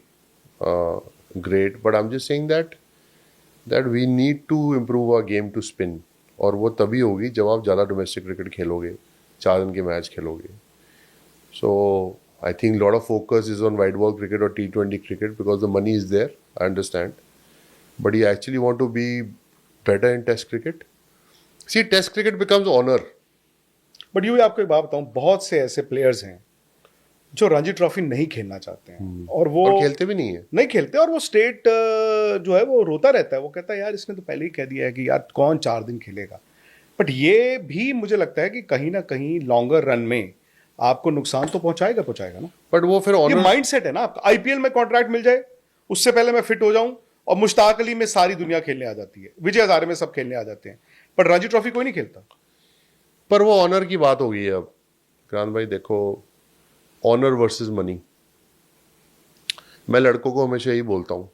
great. But I'm just saying that we need to improve our game to spin. और वो तभी होगी जब आप ज़्यादा डोमेस्टिक क्रिकेट खेलोगे, 4 दिन के मैच खेलोगे। So I think lot of focus is on white ball cricket or T20 cricket because the money is there. I understand. But you actually want to be better in Test cricket. See, Test cricket becomes honor. But यूँ आपको एक बात बताऊं, बहुत से ऐसे players हैं जो रणजी ट्रॉफी नहीं खेलना चाहते हैं, और वो और खेलते भी नहीं खेलते, और वो स्टेट जो है वो रोता रहता है। वो कहता है यार इसने तो पहले ही कह दिया है कि यार कौन 4 दिन खेलेगा। बट ये भी मुझे लगता है कि कहीं ना कहीं लॉन्गर रन में आपको नुकसान तो पहुंचाएगा ना। बट वो फिर ये honor माइंड सेट है ना आपका। आईपीएल में कॉन्ट्रैक्ट मिल जाए, उससे पहले मैं फिट हो जाऊं, और मुश्ताक अली में सारी दुनिया खेलने आ जाती है, विजय हजारे में सब खेलने आ जाते हैं, पर रणजी ट्रॉफी कोई नहीं खेलता। पर वो ऑनर की बात हो गई है अब। क्रांत भाई देखो, ऑनर वर्सेस मनी। मैं लड़कों को हमेशा यही बोलता हूं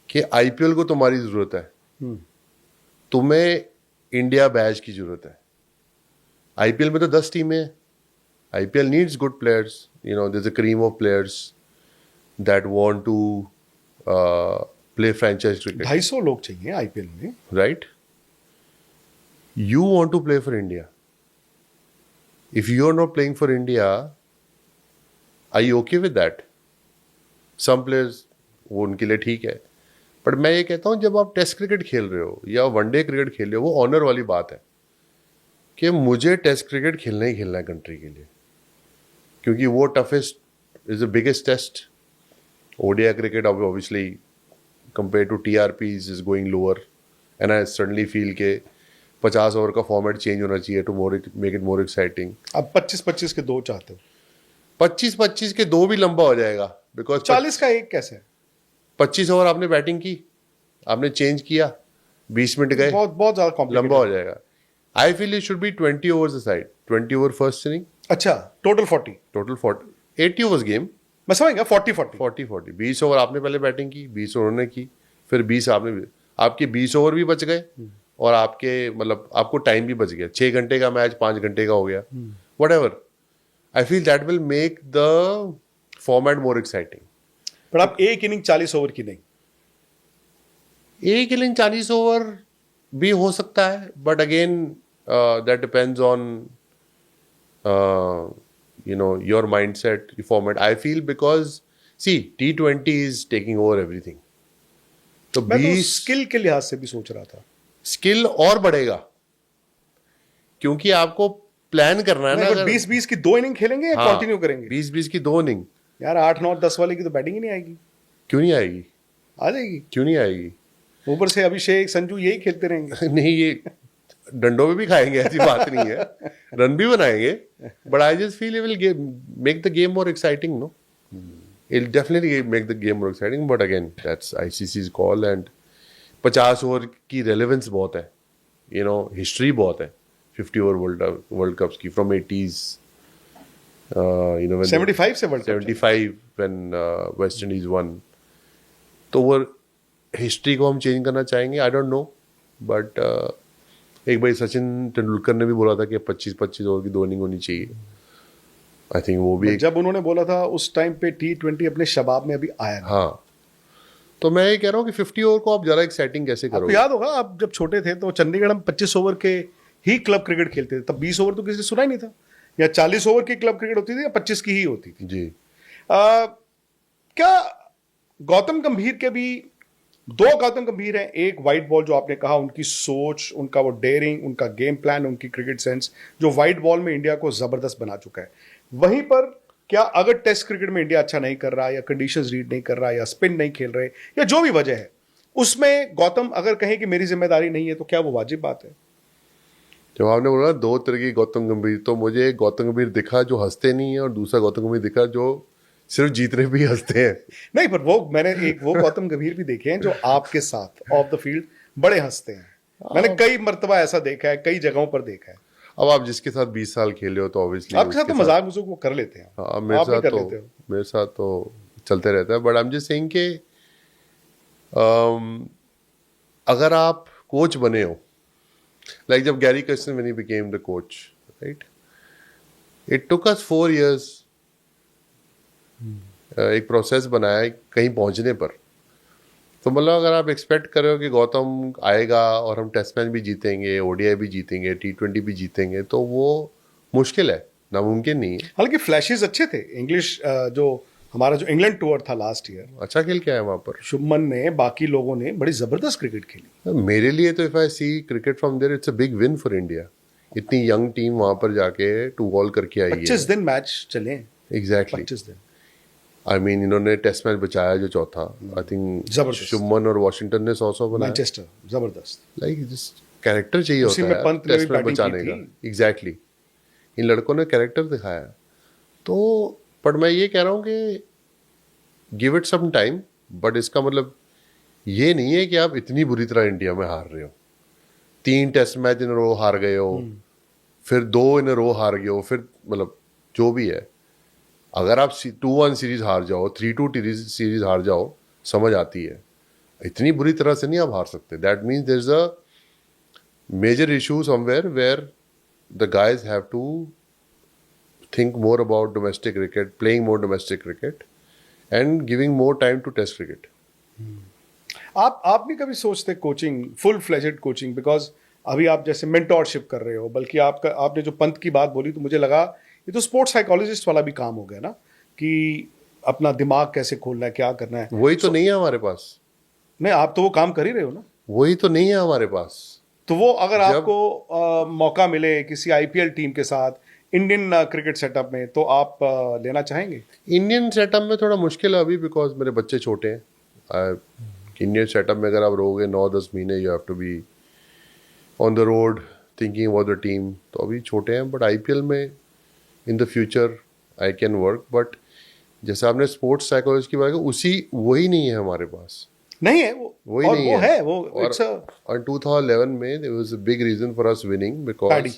कि आईपीएल को तुम्हारी जरूरत है, तुम्हें इंडिया बैच की जरूरत है। आईपीएल में तो 10 टीमें हैं। IPL needs good players, there is a cream of players that want to play franchise cricket. 250 लोग चाहिए आईपीएल में, right? You want to play for India. If you are not playing for India, are you okay with that? Some players, वो उनके लिए ठीक है, but मैं ये कहता हूँ जब आप टेस्ट क्रिकेट खेल रहे हो या वनडे क्रिकेट खेल रहे हो, वो ऑनर वाली बात है कि मुझे टेस्ट क्रिकेट खेलना ही खेलना है कंट्री के लिए, क्योंकि वो toughest is the biggest test. ODI cricket obviously compare to TRPs is going lower, and I suddenly feel के 50 ओवर का फॉर्मेट चेंज होना चाहिए to make it more exciting. अब 25-25 के 2 चाहते हो, 25-25 के 2 भी लंबा हो जाएगा, बिकॉज 40 का 1 कैसे है? 25 ओवर आपने बैटिंग की, आपने चेंज किया, 20 मिनट गए, बहुत बहुत ज्यादा कॉम्प्लिकेटेड लंबा हो जाएगा. I feel it should be 20 overs aside. 20 over first inning, अच्छा, टोटल 40. Total 80 overs game. मैं समझ गया, 40-40. 40 20 ओवर आपने पहले बैटिंग की, 20 उन्होंने की, फिर 20 आपने, आपके 20 ओवर भी बच गए और आपके मतलब आपको टाइम भी बच गया. 6 घंटे का मैच 5 घंटे का हो गया. What ever, I feel that will make the format more exciting. पर आप एक इनिंग 40 ओवर की नहीं. एक इनिंग 40 ओवर भी हो सकता है, but again that depends on your mindset, format. I feel because see T20 is taking over everything. तो मैं तो 20 स्किल के लिहाज से भी सोच रहा था. स्किल और बढ़ेगा, क्योंकि आपको प्लान करना है ना. नहीं, 20-20 की 2 इनिंग खेलेंगे या कंटिन्यू करेंगे? 20-20 की 2 इनिंग. यार 8-9-10 वाले की तो बैटिंग ही नहीं आएगी. क्यों नहीं आएगी? आ जाएगी. क्यों नहीं आएगी? ऊपर से अभिषेक, संजू यही खेलते रहेंगे. नहीं, ये डंडों में भी खाएंगे, ऐसी बात नहीं है, रन भी बनाएंगे, but I just feel it will make the game more exciting. No, it definitely make the game more exciting, but again that's ICC's call. And 50 over की रेलेवेंस बहुत है, हिस्ट्री बहुत है 50 ओवर वर्ल्ड कप्स की, from 80s, 75 से world cup 75 when West Indies won. तो वो history को हम चेंज करना चाहेंगे, आई डोंट नो, बट एक बार सचिन तेंदुलकर ने भी बोला था कि 25-25 ओवर की 2 इनिंग होनी चाहिए. आई थिंक वो भी जब उन्होंने बोला था उस टाइम पे T20 अपने शबाब में अभी आया नहीं. हाँ, तो मैं ये कह रहा हूँ कि 50 ओवर को आप ज़रा एक्साइटिंग कैसे आपको करोगे? याद होगा, आप जब छोटे थे तो चंडीगढ़ में 25 ओवर के ही क्लब क्रिकेट खेलते थे. तब 20 ओवर तो किसी ने सुना ही नहीं था. या 40 ओवर की क्लब क्रिकेट होती थी या 25 की ही होती थी. जी. क्या गौतम गंभीर के भी 2 गौतम गंभीर हैं? एक वाइट बॉल, जो आपने कहा, उनकी सोच, उनका वो डेयरिंग, उनका गेम प्लान, उनकी क्रिकेट सेंस, जो वाइट बॉल में इंडिया को जबरदस्त बना चुका है. वहीं पर क्या अगर टेस्ट क्रिकेट में इंडिया अच्छा नहीं कर रहा, या कंडीशंस रीड नहीं कर रहा, या स्पिन नहीं खेल रहे, या जो भी वजह है, उसमें गौतम अगर कहें कि मेरी जिम्मेदारी नहीं है, तो क्या वो वाजिब बात है? जब आपने बोला 2 तरह की गौतम गंभीर, तो मुझे एक गौतम गंभीर दिखा जो हंसते नहीं है, और दूसरा गौतम गंभीर दिखा जो सिर्फ जीतने भी हंसते हैं. नहीं, पर मैंने वो गौतम गंभीर भी देखे हैं जो आपके साथ ऑफ द फील्ड बड़े हंसते हैं. मैंने कई मर्तबा ऐसा देखा है, कई जगहों पर देखा है. अब आप जिसके साथ 20 साल खेले हो तो ऑब्वियसली आपके साथ तो मजाक मजूक वो कर लेते हैं. हाँ, आप भी कर लेते हो. मेरे साथ तो चलते रहता है, but I am just saying कि अगर आप कोच बने हो, लाइक जब Gary Kirsten when he became the coach, right, it took us 4 years एक प्रोसेस बनाया कहीं पहुंचने पर. तो मतलब अगर आप एक्सपेक्ट कर रहे हो कि गौतम आएगा और हम टेस्ट मैच भी जीतेंगे, ODI भी जीतेंगे, T20 भी जीतेंगे, तो वो मुश्किल है, नामुमकिन नहीं है. हालांकि फ्लैशेस अच्छे थे. इंग्लिश जो हमारा जो इंग्लैंड टूर था लास्ट ईयर, अच्छा खेल के आया वहाँ पर. शुभमन ने, बाकी लोगों ने बड़ी जबरदस्त क्रिकेट खेली. मेरे लिए तो if I see cricket from there, it's a big win for India. इतनी यंग टीम वहाँ पर जाके 2 ऑल करके आई है. 25 दिन मैच चले. एग्जैक्टली. 25 दिन. आई मीन इन्होंने टेस्ट मैच बचाया जो चौथा, आई थिंक जबरदस्त. शुभमन और वॉशिंगटन ने 100 बनाया. मैनचेस्टर जबरदस्त. लाइक जिस कैरेक्टर चाहिए उसी होता में है पंत ने भी टेस्ट मैच बैटिंग बचाने की का. थी. एग्जैक्टली. इन लड़कों ने कैरेक्टर दिखाया. तो पर मैं ये कह रहा हूँ कि give it some time, but इसका मतलब ये नहीं है कि आप इतनी बुरी तरह इंडिया में हार रहे हो. 3 टेस्ट मैच इन रो हार गए हो, फिर 2 इन रो हार गए हो, फिर मतलब जो भी है, अगर आप 2-1 सीरीज हार जाओ, 3-2 सीरीज हार जाओ, समझ आती है. इतनी बुरी तरह से नहीं आप हार सकते. That means there is a major issue somewhere where the guys have to think more about domestic cricket, playing more domestic cricket and giving more time to test cricket. आप नहीं कभी सोचते coaching, full fledged coaching? Because अभी आप जैसे mentorship कर रहे हो, बल्कि आपने जो पंत की बात बोली तो मुझे लगा ये तो स्पोर्ट्स साइकोलॉजिस्ट वाला भी काम हो गया ना, कि अपना दिमाग कैसे खोलना है, क्या करना है। वही तो नहीं है हमारे पास। नहीं, आप तो वो काम कर ही रहे हो ना। वही तो नहीं है हमारे पास। तो वो अगर जब आपको मौका मिले किसी आईपीएल टीम के साथ इंडियन क्रिकेट सेटअप में, तो आप लेना चाहेंगे? इंडियन सेटअप में थोड़ा मुश्किल है अभी, बिकॉज मेरे बच्चे छोटे हैं। इंडियन सेटअप में अगर आप रहोगे 9-10 महीने, you have to be on the road thinking about the team, तो अभी छोटे हैं। बट आईपीएल में in the future I can work. But जैसे आपने स्पोर्ट्स साइकोलॉजी की बात की, उसी वही नहीं है हमारे पास। नहीं है वो, वही और नहीं वो है। है वो और इट्स और 2011 में there was a big reason for us winning, because Paddy.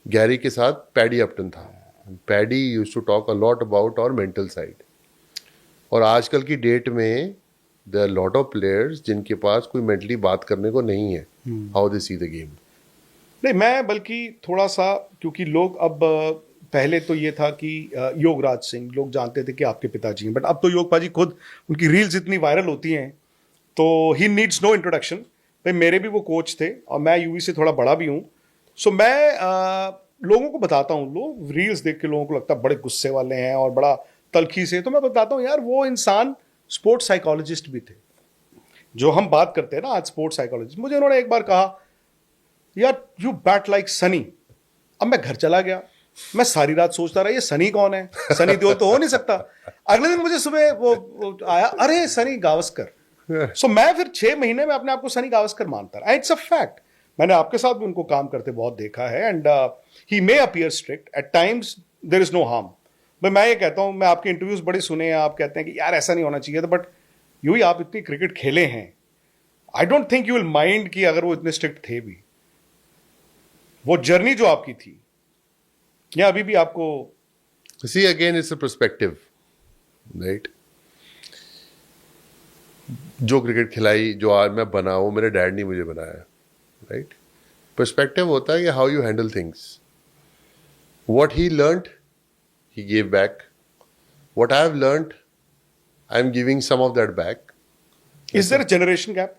Gary के साथ पैडी अपटन था। Paddy used to talk a lot about our mental side. और आजकल की डेट में there are lot of players जिनके पास कोई मेंटली बात करने को नहीं है, how they see the game. नहीं, मैं बल्कि थोड़ा सा, क्योंकि लोग अब पहले तो ये था कि योगराज सिंह लोग जानते थे कि आपके पिताजी हैं, बट अब तो योग पाजी खुद, उनकी रील्स इतनी वायरल होती हैं तो ही नीड्स नो इंट्रोडक्शन। भाई मेरे भी वो कोच थे और मैं यूवी से थोड़ा बड़ा भी हूँ। सो मैं लोगों को बताता हूँ, लोग रील्स देख के लोगों को लगता है बड़े गुस्से वाले हैं और बड़ा तलखी से, तो मैं बताता हूँ यार वो इंसान स्पोर्ट्स साइकोलॉजिस्ट भी थे। जो हम बात करते हैं ना आज स्पोर्ट्स साइकोलॉजिस्ट, मुझे उन्होंने एक बार कहा यार यू बैट लाइक सनी। अब मैं घर चला गया, मैं सारी रात सोचता रहा ये सनी कौन है, सनी देओल तो हो नहीं सकता। अगले दिन मुझे सुबह वो आया, अरे सनी गावस्कर। सो मैं फिर 6 महीने में अपने आप को सनी गावस्कर मानता रहा। It's a fact. मैंने आपके साथ भी उनको काम करते बहुत देखा है, and he may appear strict at times, there is no harm. भाई मैं ये कहता हूं, मैं आपके इंटरव्यूज बड़े सुने हैं, आप कहते हैं कि यार ऐसा नहीं होना चाहिए था, बट यू ही आप इतनी क्रिकेट खेले हैं, I don't think you will mind कि अगर वो इतने स्ट्रिक्ट थे भी। वो जर्नी जो आपकी थी, या अभी भी आपको? See again it's a perspective, right. जो क्रिकेट खिलाई, जो आज मैं बना, वो मेरे डैड ने मुझे बनाया, राइट। पर्सपेक्टिव होता है कि how you handle things. What he learned he gave back, what I have learned I am giving some of that back. Is there a generation gap?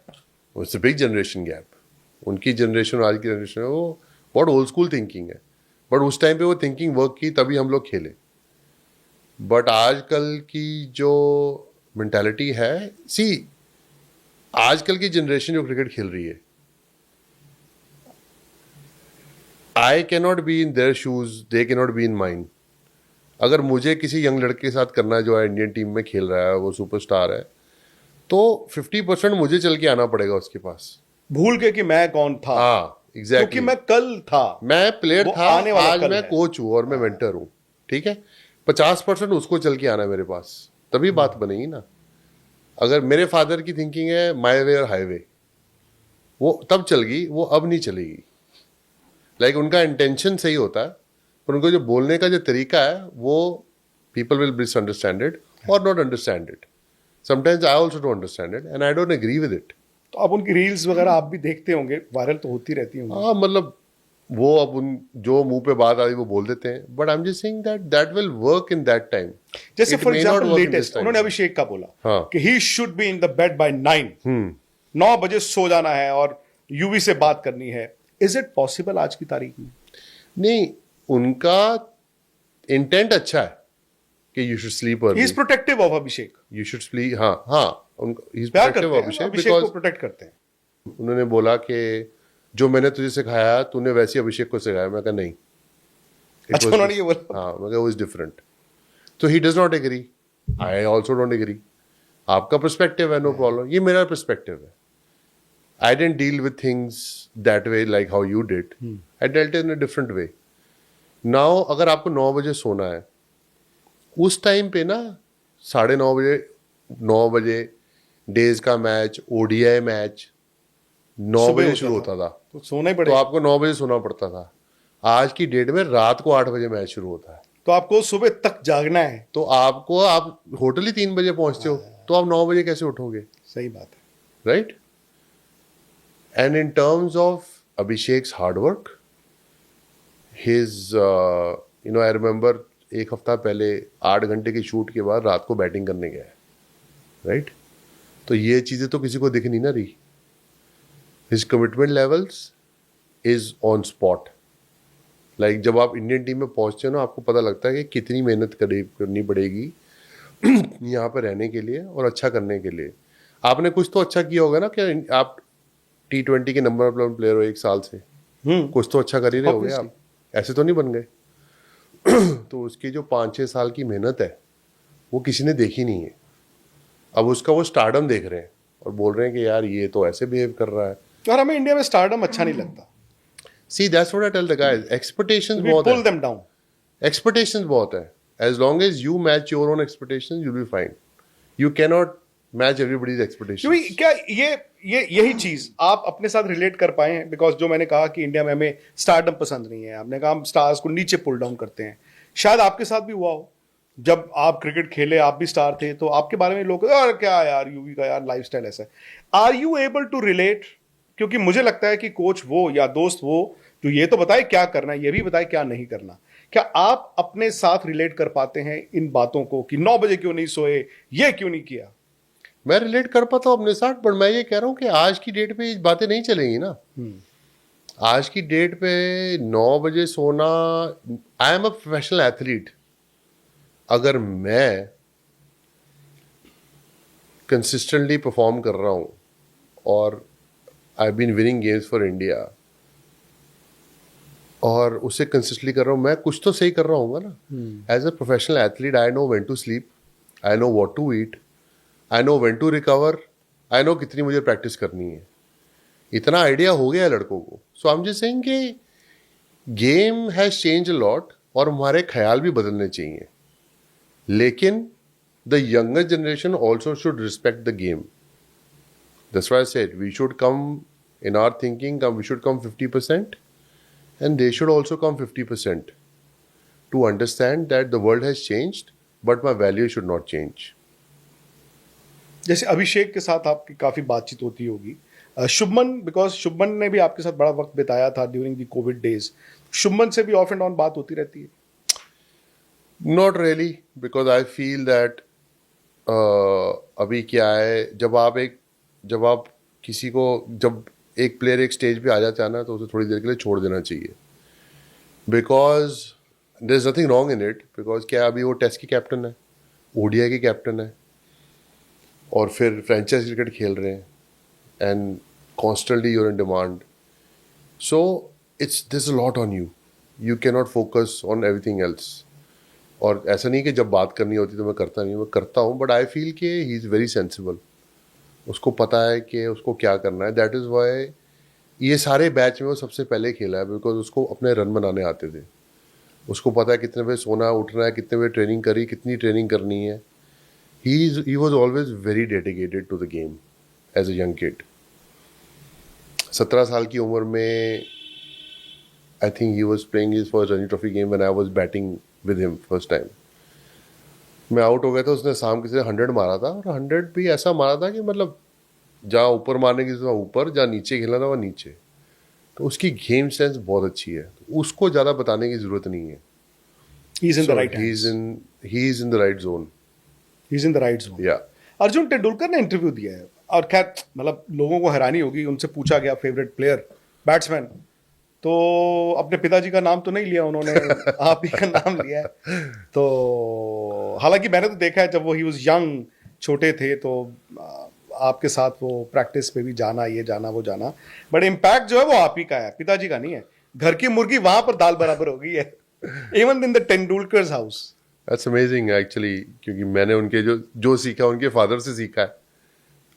It's a big generation gap. उनकी generation और आज की generation है, वो बहुत old school thinking है। But उस time पे वो थिंकिंग वर्क की, तभी हम लोग खेले। बट आजकल की जो मेंटालिटी है, सी आजकल की जनरेशन जो क्रिकेट खेल रही है, I can not be in their shoes, they can not be in mine. अगर मुझे किसी यंग लड़के के साथ करना है जो इंडियन टीम में खेल रहा है, वो सुपरस्टार है, तो 50% मुझे चल के आना पड़ेगा उसके पास, भूल के कि मैं कौन था। हाँ एग्जैक्टली, क्योंकि मैं कल था, मैं प्लेयर वो था, आने वाला आज कल मैं है। कोच हूँ और मैं मेंटर हूँ, ठीक है। 50% उसको चल के आना है मेरे पास, तभी बात बनेगी ना। अगर मेरे फादर की थिंकिंग है माई वे और हाईवे, वो तब चल गई, वो अब नहीं चलेगी। लाइक उनका इंटेंशन सही होता है, पर उनको जो बोलने का जो तरीका है, वो पीपल विल मिसअंडरस्टैंड इट और not understand it. Sometimes I also don't understand it and I don't agree with it. तो अब उनकी रील्स वगैरह आप भी देखते होंगे, वायरल तो होती रहती होंगी। हाँ, मतलब वो अब उन जो मुंह पे बात आ रही वो बोल देते हैं, but I am just saying that that will work in that time. जैसे It for may not example work in this latest time. उन्होंने अभिषेक का बोला हाँ। कि he should be in the bed by 9 बजे सो जाना है और यूवी से बात करनी है। इज इट पॉसिबल आज की तारीख में? नहीं, उनका इंटेंट अच्छा है कि you should sleep he early, is protective of Abhishek. You should sleep. हाँ हाँ, उनका ही इज प्यार प्रोटेक्टिव करते ऑफ हैं, अभिषेक, अभिषेक को बिकॉज प्रोटेक्ट करते हैं। उन्होंने बोला कि जो मैंने तुझे सिखाया तूने वैसे ही अभिषेक को सिखाया। मैं कहा नहीं, अच्छा, उन्होंने ये बोला? हाँ, मैं कहा वो इज डिफरेंट। तो he does not agree, I also don't agree. आपका पर्सपेक्टिव है, नो प्रॉब्लम, ये मेरा पर्सपेक्टिव है। I didn't deal with things that way like how you did, I dealt in a different way. Now अगर आपको 9 बजे सोना है, उस टाइम पे ना 9:30 बजे, 9 बजे डेज का मैच, ओडीआई मैच 9 सुबह बजे होता शुरू था। होता था, तो सोना ही तो पड़ेगा। आपको 9 बजे सोना पड़ता था। आज की डेट में रात को 8 बजे मैच शुरू होता है, तो आपको सुबह तक जागना है। तो आपको, आप होटल ही 3 बजे पहुंचते हो, तो आप 9 बजे कैसे उठोगे, सही बात है। Right. And in terms of Abhishek's hard work, his I remember एक हफ्ता पहले 8 घंटे की शूट के बाद रात को बैटिंग करने गया है, राइट। तो ये चीज़ें तो किसी को दिख नहीं ना रही। His commitment levels is on spot. Like जब आप इंडियन टीम में पहुंचते हो ना, आपको पता लगता है कि कितनी मेहनत करनी पड़ेगी यहाँ पर रहने के लिए और अच्छा करने के लिए. आपने कुछ तो अच्छा किया होगा ना, कि आप T20 के नंबर 1 प्लेयर हो 1 साल से. कुछ तो अच्छा कर ही रहे होगे आप, ऐसे तो नहीं बन गए. तो उसकी जो 5-6 साल की मेहनत है वो किसी ने देखी नहीं है. अब उसका वो स्टारडम देख रहे हैं और बोल रहे हैं कि यार ये तो ऐसे बिहेव कर रहा है. और हमें इंडिया में स्टारडम अच्छा नहीं लगता. See that's what I tell the guys, expectations we बहुत पुल है. Them down. एक्सपेक्टेशंस बहुत है. As long as you match your own expectations you will be fine. You can not match everybody's क्योंकि expectations. क्या ये यही चीज आप अपने साथ रिलेट कर पाए हैं? बिकॉज जो मैंने कहा कि इंडिया में हमें स्टारडम पसंद नहीं है, आपने कहा हम स्टार्स को नीचे पुल डाउन करते हैं. शायद आपके साथ भी हुआ हो. जब आप क्रिकेट खेले, आप भी स्टार थे, तो आपके बारे में लोग, यार क्या यार यूवी का यार लाइफस्टाइल ऐसा है. Are you able to relate? क्योंकि मुझे लगता है कि कोच वो या दोस्त वो जो ये तो बताए क्या करना है, ये भी बताए क्या नहीं करना. क्या आप अपने साथ रिलेट कर पाते हैं इन बातों को कि 9 बजे क्यों नहीं सोए, ये क्यों नहीं किया? मैं रिलेट कर पाता हूँ अपने साथ, पर मैं ये कह रहा हूँ कि आज की डेट पे ये बातें नहीं चलेंगी ना. आज की डेट पे 9 बजे सोना, I am a professional athlete. अगर मैं कंसिस्टेंटली परफॉर्म कर रहा हूँ और I been winning games for India और उसे कंसिस्टेंटली कर रहा हूँ, मैं कुछ तो सही कर रहा हूँ ना. As a professional athlete I know when to sleep, I know what to eat, I know when to recover, I know कितनी मुझे प्रैक्टिस करनी है. इतना आइडिया हो गया है लड़कों को. So I am just saying कि game has change a lot और हमारे ख्याल भी बदलने चाहिए. लेकिन the younger generation also should respect the game. That's why I said we should come in our thinking, we should come 50% and they should also come 50% to understand that the world has changed but my value should not change. जैसे अभिषेक के साथ आपकी काफी बातचीत होती होगी. Shubman, because Shubman ने भी आपके साथ बड़ा वक्त बिताया था during the Covid days. Shubman से भी ऑफ एंड ऑन बात होती रहती है? Not really, because I feel that अभी क्या है, जब आप किसी को, जब एक प्लेयर एक स्टेज पे आ जाता है ना, तो उसे थोड़ी देर के लिए छोड़ देना चाहिए. Because there is nothing wrong in it. Because क्या अभी वो टेस्ट की कैप्टन है, ओडीआई की कैप्टन है, और फिर फ्रेंचाइज क्रिकेट खेल रहे हैं, and constantly you're in demand. So it's this a lot on you. You can not focus on everything else. और ऐसा नहीं कि जब बात करनी होती तो मैं करता नहीं, मैं करता हूँ. बट आई फील कि ही इज़ वेरी सेंसिबल. उसको पता है कि उसको क्या करना है. दैट इज़ वाई ये सारे बैच में वो सबसे पहले खेला है, बिकॉज उसको अपने रन बनाने आते थे. उसको पता है कितने बजे सोना उठना है, कितने बजे ट्रेनिंग करी, कितनी ट्रेनिंग करनी है. He was always very dedicated to the game as a young kid. 17 साल की उम्र में I think he was playing his first Ranji trophy game when I was batting with him first time. मैं out हो गया था, उसने शाम किसी 100 मारा था, और 100 भी ऐसा मारा था कि मतलब जहाँ ऊपर मारने की वहाँ ऊपर, जहाँ नीचे खेलना था वहाँ नीचे. तो उसकी गेम सेंस बहुत अच्छी है. उसको ज़्यादा बताने की ज़रूरत नहीं है. He's in the right he hands. is in the right zone. He's in the right zone. Yeah. Arjun Tendulkar ने इंटरव्यू दिया है, और खैर मतलब लोगों को हैरानी होगी, उनसे पूछा गया फेवरेट प्लेयर, बैट्समैन, तो अपने पिताजी का नाम तो नहीं लिया उन्होंने, आप ही का नाम लिया है. तो हालांकि मैंने तो देखा है जब वो ही वाज यंग, छोटे थे, तो आपके साथ वो प्रैक्टिस पे भी जाना, ये जाना वो जाना, बट इम्पैक्ट जो है वो आप ही का है, पिताजी का नहीं है. घर की मुर्गी वहां पर दाल बराबर हो गई है, even in the Tendulkar's house. That's amazing actually, क्योंकि मैंने उनके जो सीखा उनके फादर से सीखा है.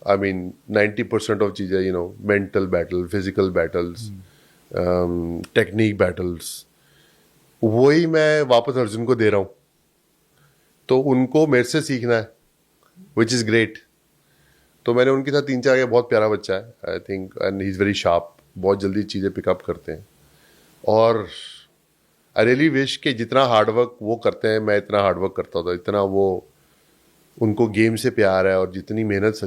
I mean 90% ऑफ चीज़ें, you know, mental battle, physical battles, technique battles, वही मैं वापस अर्जुन को दे रहा हूँ. तो उनको मेरे से सीखना है, विच इज़ ग्रेट. तो मैंने उनके साथ 3-4 गया. बहुत प्यारा बच्चा है I think, and he is very sharp. बहुत जल्दी चीज़ें पिकअप करते हैं. और आई रियली विश कि जितना हार्डवर्क वो करते हैं मैं इतना हार्डवर्क करता होता. इतना वो, उनको गेम से प्यार है, और जितनी मेहनत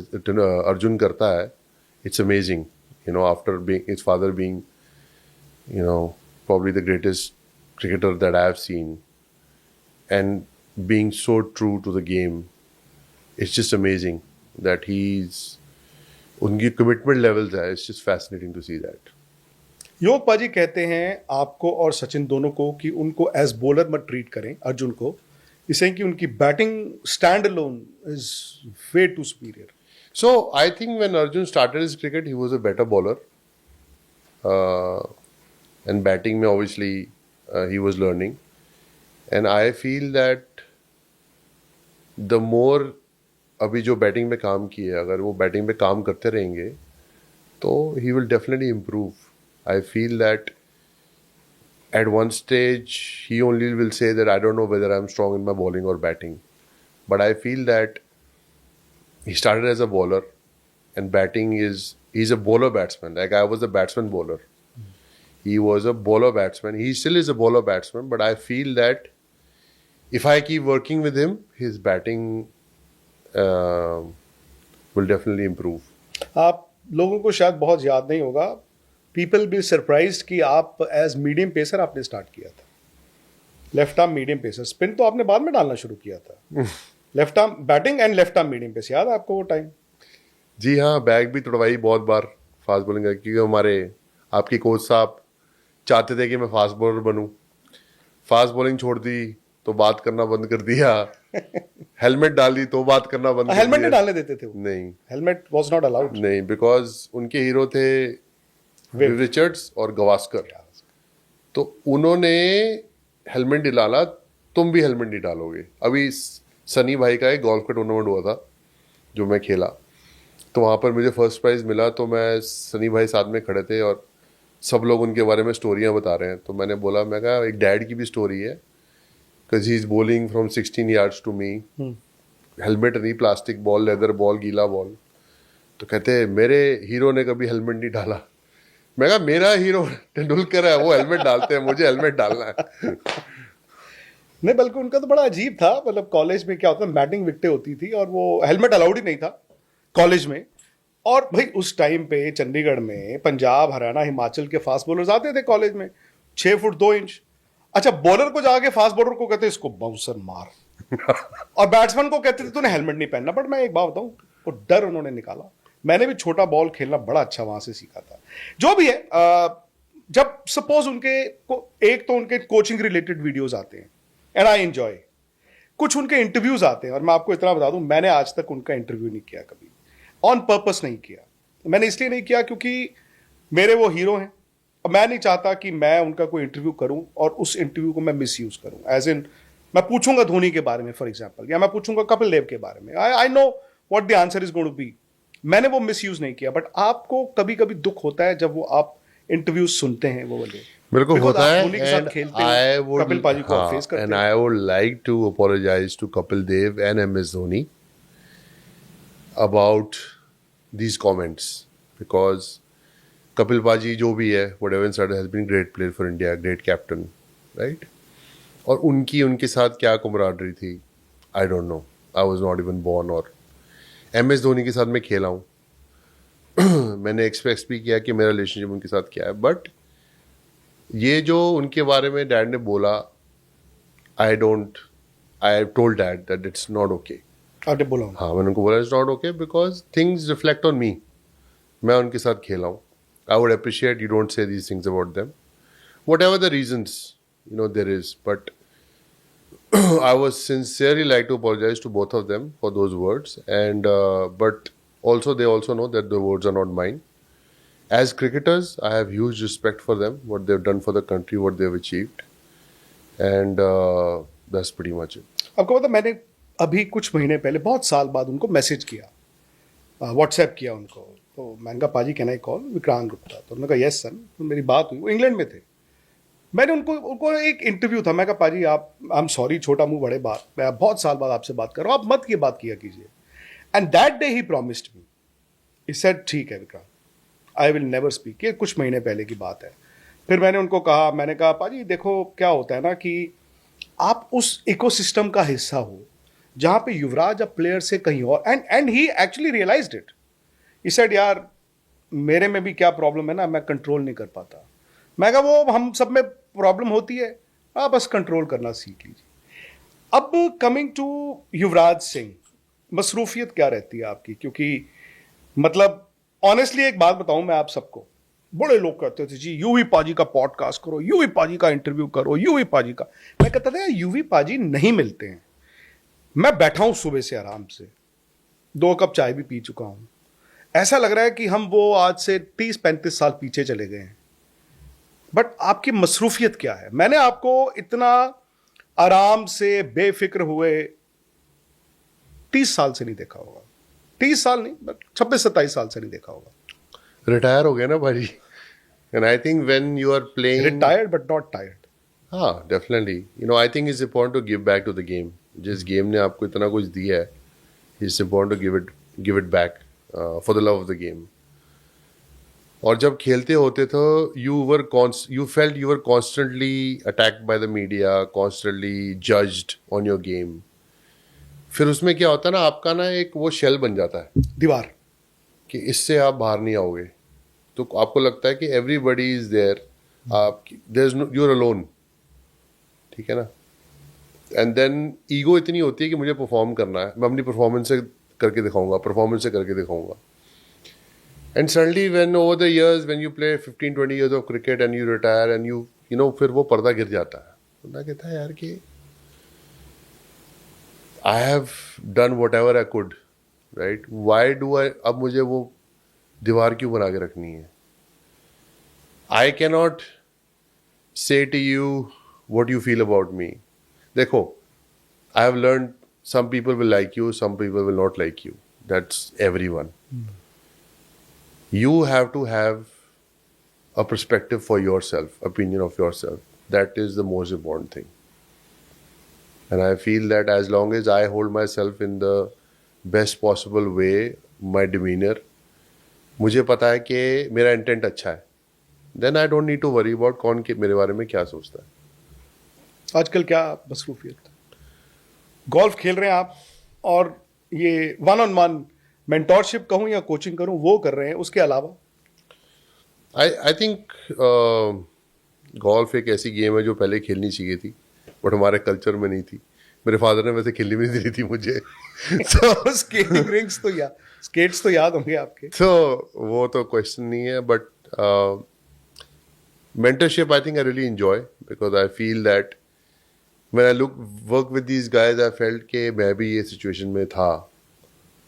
अर्जुन करता है, it's amazing. You know, after being his father being, you know, probably the greatest cricketer that I have seen, and being so true to the game, it's just amazing that unki commitment levels hai. It's just fascinating to see that. योग पाजी कहते हैं आपको और सचिन दोनों को कि उनको एज बॉलर मत ट्रीट करें अर्जुन को, इससे कि उनकी batting stand alone is way too superior. So I think when Arjun started his cricket, he was a better bowler. And batting में obviously he was learning. And I feel that the more अभी जो batting में काम किए, अगर वो batting में काम करते रहेंगे तो he will definitely improve. I feel that at one stage he only will say that I don't know whether I'm strong in my bowling or batting. But I feel that he started as a bowler and batting he's a bowler batsman. Like I was a batsman bowler. He was a bowler batsman. He still is a bowler batsman, but I feel that if I keep working with him, his batting will definitely improve. आप लोगों को शायद बहुत याद नहीं होगा, people be surprised कि आप एज मीडियम पेसर आपने स्टार्ट किया था. Left arm medium pacer, spin तो आपने बाद में डालना शुरू किया था. Left arm batting and left arm medium pace, याद है आपको वो टाइम? जी हाँ, बैग भी तोड़वाई बहुत बार फास्ट बॉलिंग का, क्योंकि हमारे आपके कोच साहब चाहते थे कि मैं फास्ट बॉलर बनूं. फास्ट बॉलिंग छोड़ दी तो बात करना बंद कर दिया. हेलमेट डाल दी तो बात करना बंद कर दिया. हेलमेट नहीं डालने देते थे वो? नहीं, हेलमेट वाज नॉट अलाउड. नहीं, बिकॉज उनके हीरो थे विव रिचर्ड्स और गवास्कर. तो उन्होंने हेलमेट नहीं डाला, तुम भी हेलमेट नहीं डालोगे. अभी सनी भाई का एक गोल्फ का टूर्नामेंट हुआ था जो मैं खेला, तो वहाँ पर मुझे फर्स्ट प्राइज़ मिला. तो मैं सनी भाई साथ में खड़े थे और सब लोग उनके बारे में स्टोरियाँ बता रहे हैं. तो मैंने बोला, मैं कहा एक डैड की भी स्टोरी है, because he is bowling from 16 yards to me. Helmet नहीं, प्लास्टिक बॉल, लेदर बॉल, गीला बॉल. तो कहते मेरे हीरो ने कभी हेलमेट नहीं डाला. मैं कहा मेरा हीरो तेंदुलकर है, वो हेलमेट डालते हैं, मुझे हेलमेट डालना है. नहीं, बल्कि उनका तो बड़ा अजीब था. मतलब कॉलेज में क्या होता है, बैटिंग विकटें होती थी और वो हेलमेट अलाउड ही नहीं था कॉलेज में. और भाई उस टाइम पे चंडीगढ़ में पंजाब, हरियाणा, हिमाचल के फास्ट बॉलर्स आते थे कॉलेज में 6 फुट 2 इंच. अच्छा, बॉलर को जाके फास्ट बॉलर को कहते इसको बाउंसर मार, और बैट्समैन को कहते थे तूने हेलमेट नहीं पहनना. बट मैं एक बात बताऊं, वो डर उन्होंने निकाला. मैंने भी छोटा बॉल खेलना बड़ा अच्छा वहां से सीखा था. जो भी है, जब सपोज उनके एक तो उनके कोचिंग रिलेटेड वीडियोस आते हैं एंड आई एंजॉय, कुछ उनके इंटरव्यूज आते हैं. और मैं आपको इतना बता दूं, मैंने आज तक उनका इंटरव्यू नहीं किया कभी, ऑन पर्पस नहीं किया. मैंने इसलिए नहीं किया क्योंकि मेरे वो हीरो हैं, और मैं नहीं चाहता कि मैं उनका कोई इंटरव्यू करूं और उस इंटरव्यू को मैं मिस यूज करूं. एज इन मैं पूछूंगा धोनी के बारे में फॉर एग्जाम्पल, या मैं पूछूंगा कपिल देव के बारे में, I know what the answer is going to be. मैंने वो मिस यूज नहीं किया. बट आपको कभी कभी दुख होता है जब वो आप इंटरव्यू सुनते हैं वो वाले? मेरे को होता है, धोनी के साथ खेलते हैं, कपिल पाजी को फेस करते हैं. and I would like to apologize to Kapil Dev and MS Dhoni about these comments, because Kapil Paji जो भी है, whatever said, has been great player for India, great captain, right? और उनके साथ क्या कुमराडरी थी, I don't know. I was not even born. और MS Dhoni के साथ मैं खेला हूँ. मैंने एक्सपेक्ट भी किया कि मेरा रिलेशनशिप उनके साथ क्या है. बट ये जो उनके बारे में डैड ने बोला, I told dad that it's not okay. आपने बोला? हाँ, मैंने उनको बोला it's not okay because things reflect on me. मैं उनके साथ खेला हूँ. I would appreciate you don't say these things about them, what ever the reasons there is. But I was sincerely like to apologize to both of them for those words, and but also they also know that the words are not mine. As cricketers, I have huge respect for them, what they've done for the country, what they've achieved, and that's pretty much it. आपको पता, मैंने अभी कुछ महीने पहले बहुत साल बाद उनको मैसेज किया, व्हाट्सएप किया उनको. तो मैंने कहा पाजी can I call Vikrant Gupta? तो उन्होंने कहा यस सन. तो मेरी बात हुई, वो इंग्लैंड में थे. मैंने उनको एक इंटरव्यू था, मैं कहा पाजी आप, आई एम सॉरी, छोटा मुंह बड़े बात, मैं बहुत साल बाद आपसे बात कर रहा हूँ, आप मत ये बात किया कीजिए. And that day he promised me, he said ठीक है Vikrant, I will never speak. ये कुछ महीने पहले की बात है. फिर मैंने उनको कहा, मैंने कहा पाजी देखो क्या होता है ना कि आप उस इकोसिस्टम का हिस्सा हो जहाँ पे युवराज अब प्लेयर से कहीं और, and he actually realised it. He said यार मेरे में भी क्या प्रॉब्लम है ना, मैं कंट्रोल नहीं कर पाता. मैं कहा वो हम सब में प्रॉब्लम होती है, आप बस कंट्रोल करना सीख लीजिए. अब कमिंग टू युवराज सिंह, मसरूफियत क्या रहती है आपकी? क्योंकि मतलब ऑनेस्टली एक बात बताऊं मैं आप सबको, बड़े लोग कहते थे जी यूवी पाजी का पॉडकास्ट करो, यूवी पाजी का इंटरव्यू करो, यूवी पाजी का। मैं कहता था यूवी पाजी नहीं मिलते हैं। मैं बैठा हूं सुबह से आराम से, 2 कप चाय भी पी चुका हूं। ऐसा लग रहा है कि हम वो आज से 30-35 साल पीछे चले गए हैं। बट आपकी मसरूफियत क्या है? मैंने आपको इतना आराम से बेफिक्र हुए 30 साल से नहीं देखा होगा। 30 साल नहीं, बट 26-27 साल से नहीं देखा होगा। रिटायर हो गया ना भाजी, and I think when you are playing retired but not tired. हाँ definitely, you know I think it's important to give back to the game. जिस गेम ने आपको इतना कुछ दिया है, it's important to give it back for the love of the game. और जब खेलते होते तो you felt you were constantly attacked by the media, constantly judged on your game. फिर उसमें क्या होता है ना, आपका ना एक वो शेल बन जाता है दीवार। कि इससे आप बाहर नहीं आओगे। तो आपको लगता है कि एवरीबडी इज देयर, आप there is no, you are alone, ठीक है ना। एंड देन ईगो इतनी होती है कि मुझे परफॉर्म करना है, मैं अपनी परफॉर्मेंस से करके दिखाऊंगा। And suddenly when over the years when you play 15-20 years of cricket and you retire and you know फिर वो पर्दा गिर जाता है। बंदा कहता है यार कि I have done whatever I could, right, why do I, अब मुझे वो दीवार क्यों बना के रखनी है। I can not say to you what you feel about me. देखो, I have learn some people will like you, some people will not like you. That's everyone. You have to have a perspective for yourself, opinion of yourself. That is the most important thing. And I feel that as long as I hold myself in the best possible way, my demeanor, मुझे पता है कि मेरा intent अच्छा है, then I don't need to worry about कौन के मेरे बारे में क्या सोचता है। आजकल क्या मसरूफियत? गोल्फ खेल रहे हैं आप, और ये 1-on-1 मेंटोरशिप कहूं या कोचिंग करूं वो कर रहे हैं, उसके अलावा आई थिंक गोल्फ एक ऐसी गेम है जो पहले खेलनी चाहिए थी, बट हमारे कल्चर में नहीं थी। मेरे फादर ने वैसे खेलनी भी नहीं दी थी मुझे। तो स्केटिंग रिंग्स तो स्केट्स तो याद होंगे आपके। तो वो तो क्वेश्चन नहीं है, but mentorship I think I really enjoy because I feel that when I work with these guys I felt कि मैं भी ये सिचुएशन में था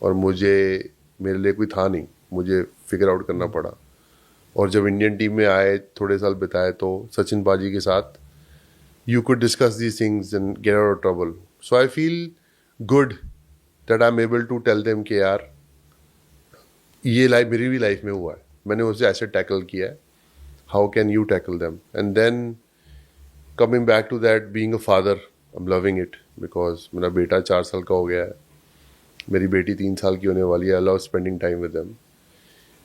और मेरे लिए कोई था नहीं, मुझे फिगर आउट करना पड़ा। और जब इंडियन टीम में आए, थोड़े साल बिताए, तो सचिन पाजी के साथ you could discuss these things and get out of trouble. So I feel good that I'm able to tell them कि यार ये लाइफ मेरी भी लाइफ में हुआ है, मैंने उसे ऐसे टैकल किया है, how can you tackle them? And then coming back to that, being a father, I'm loving it because मेरा बेटा 4 साल का हो गया है, मेरी बेटी 3 साल की होने वाली है। I love spending time with them.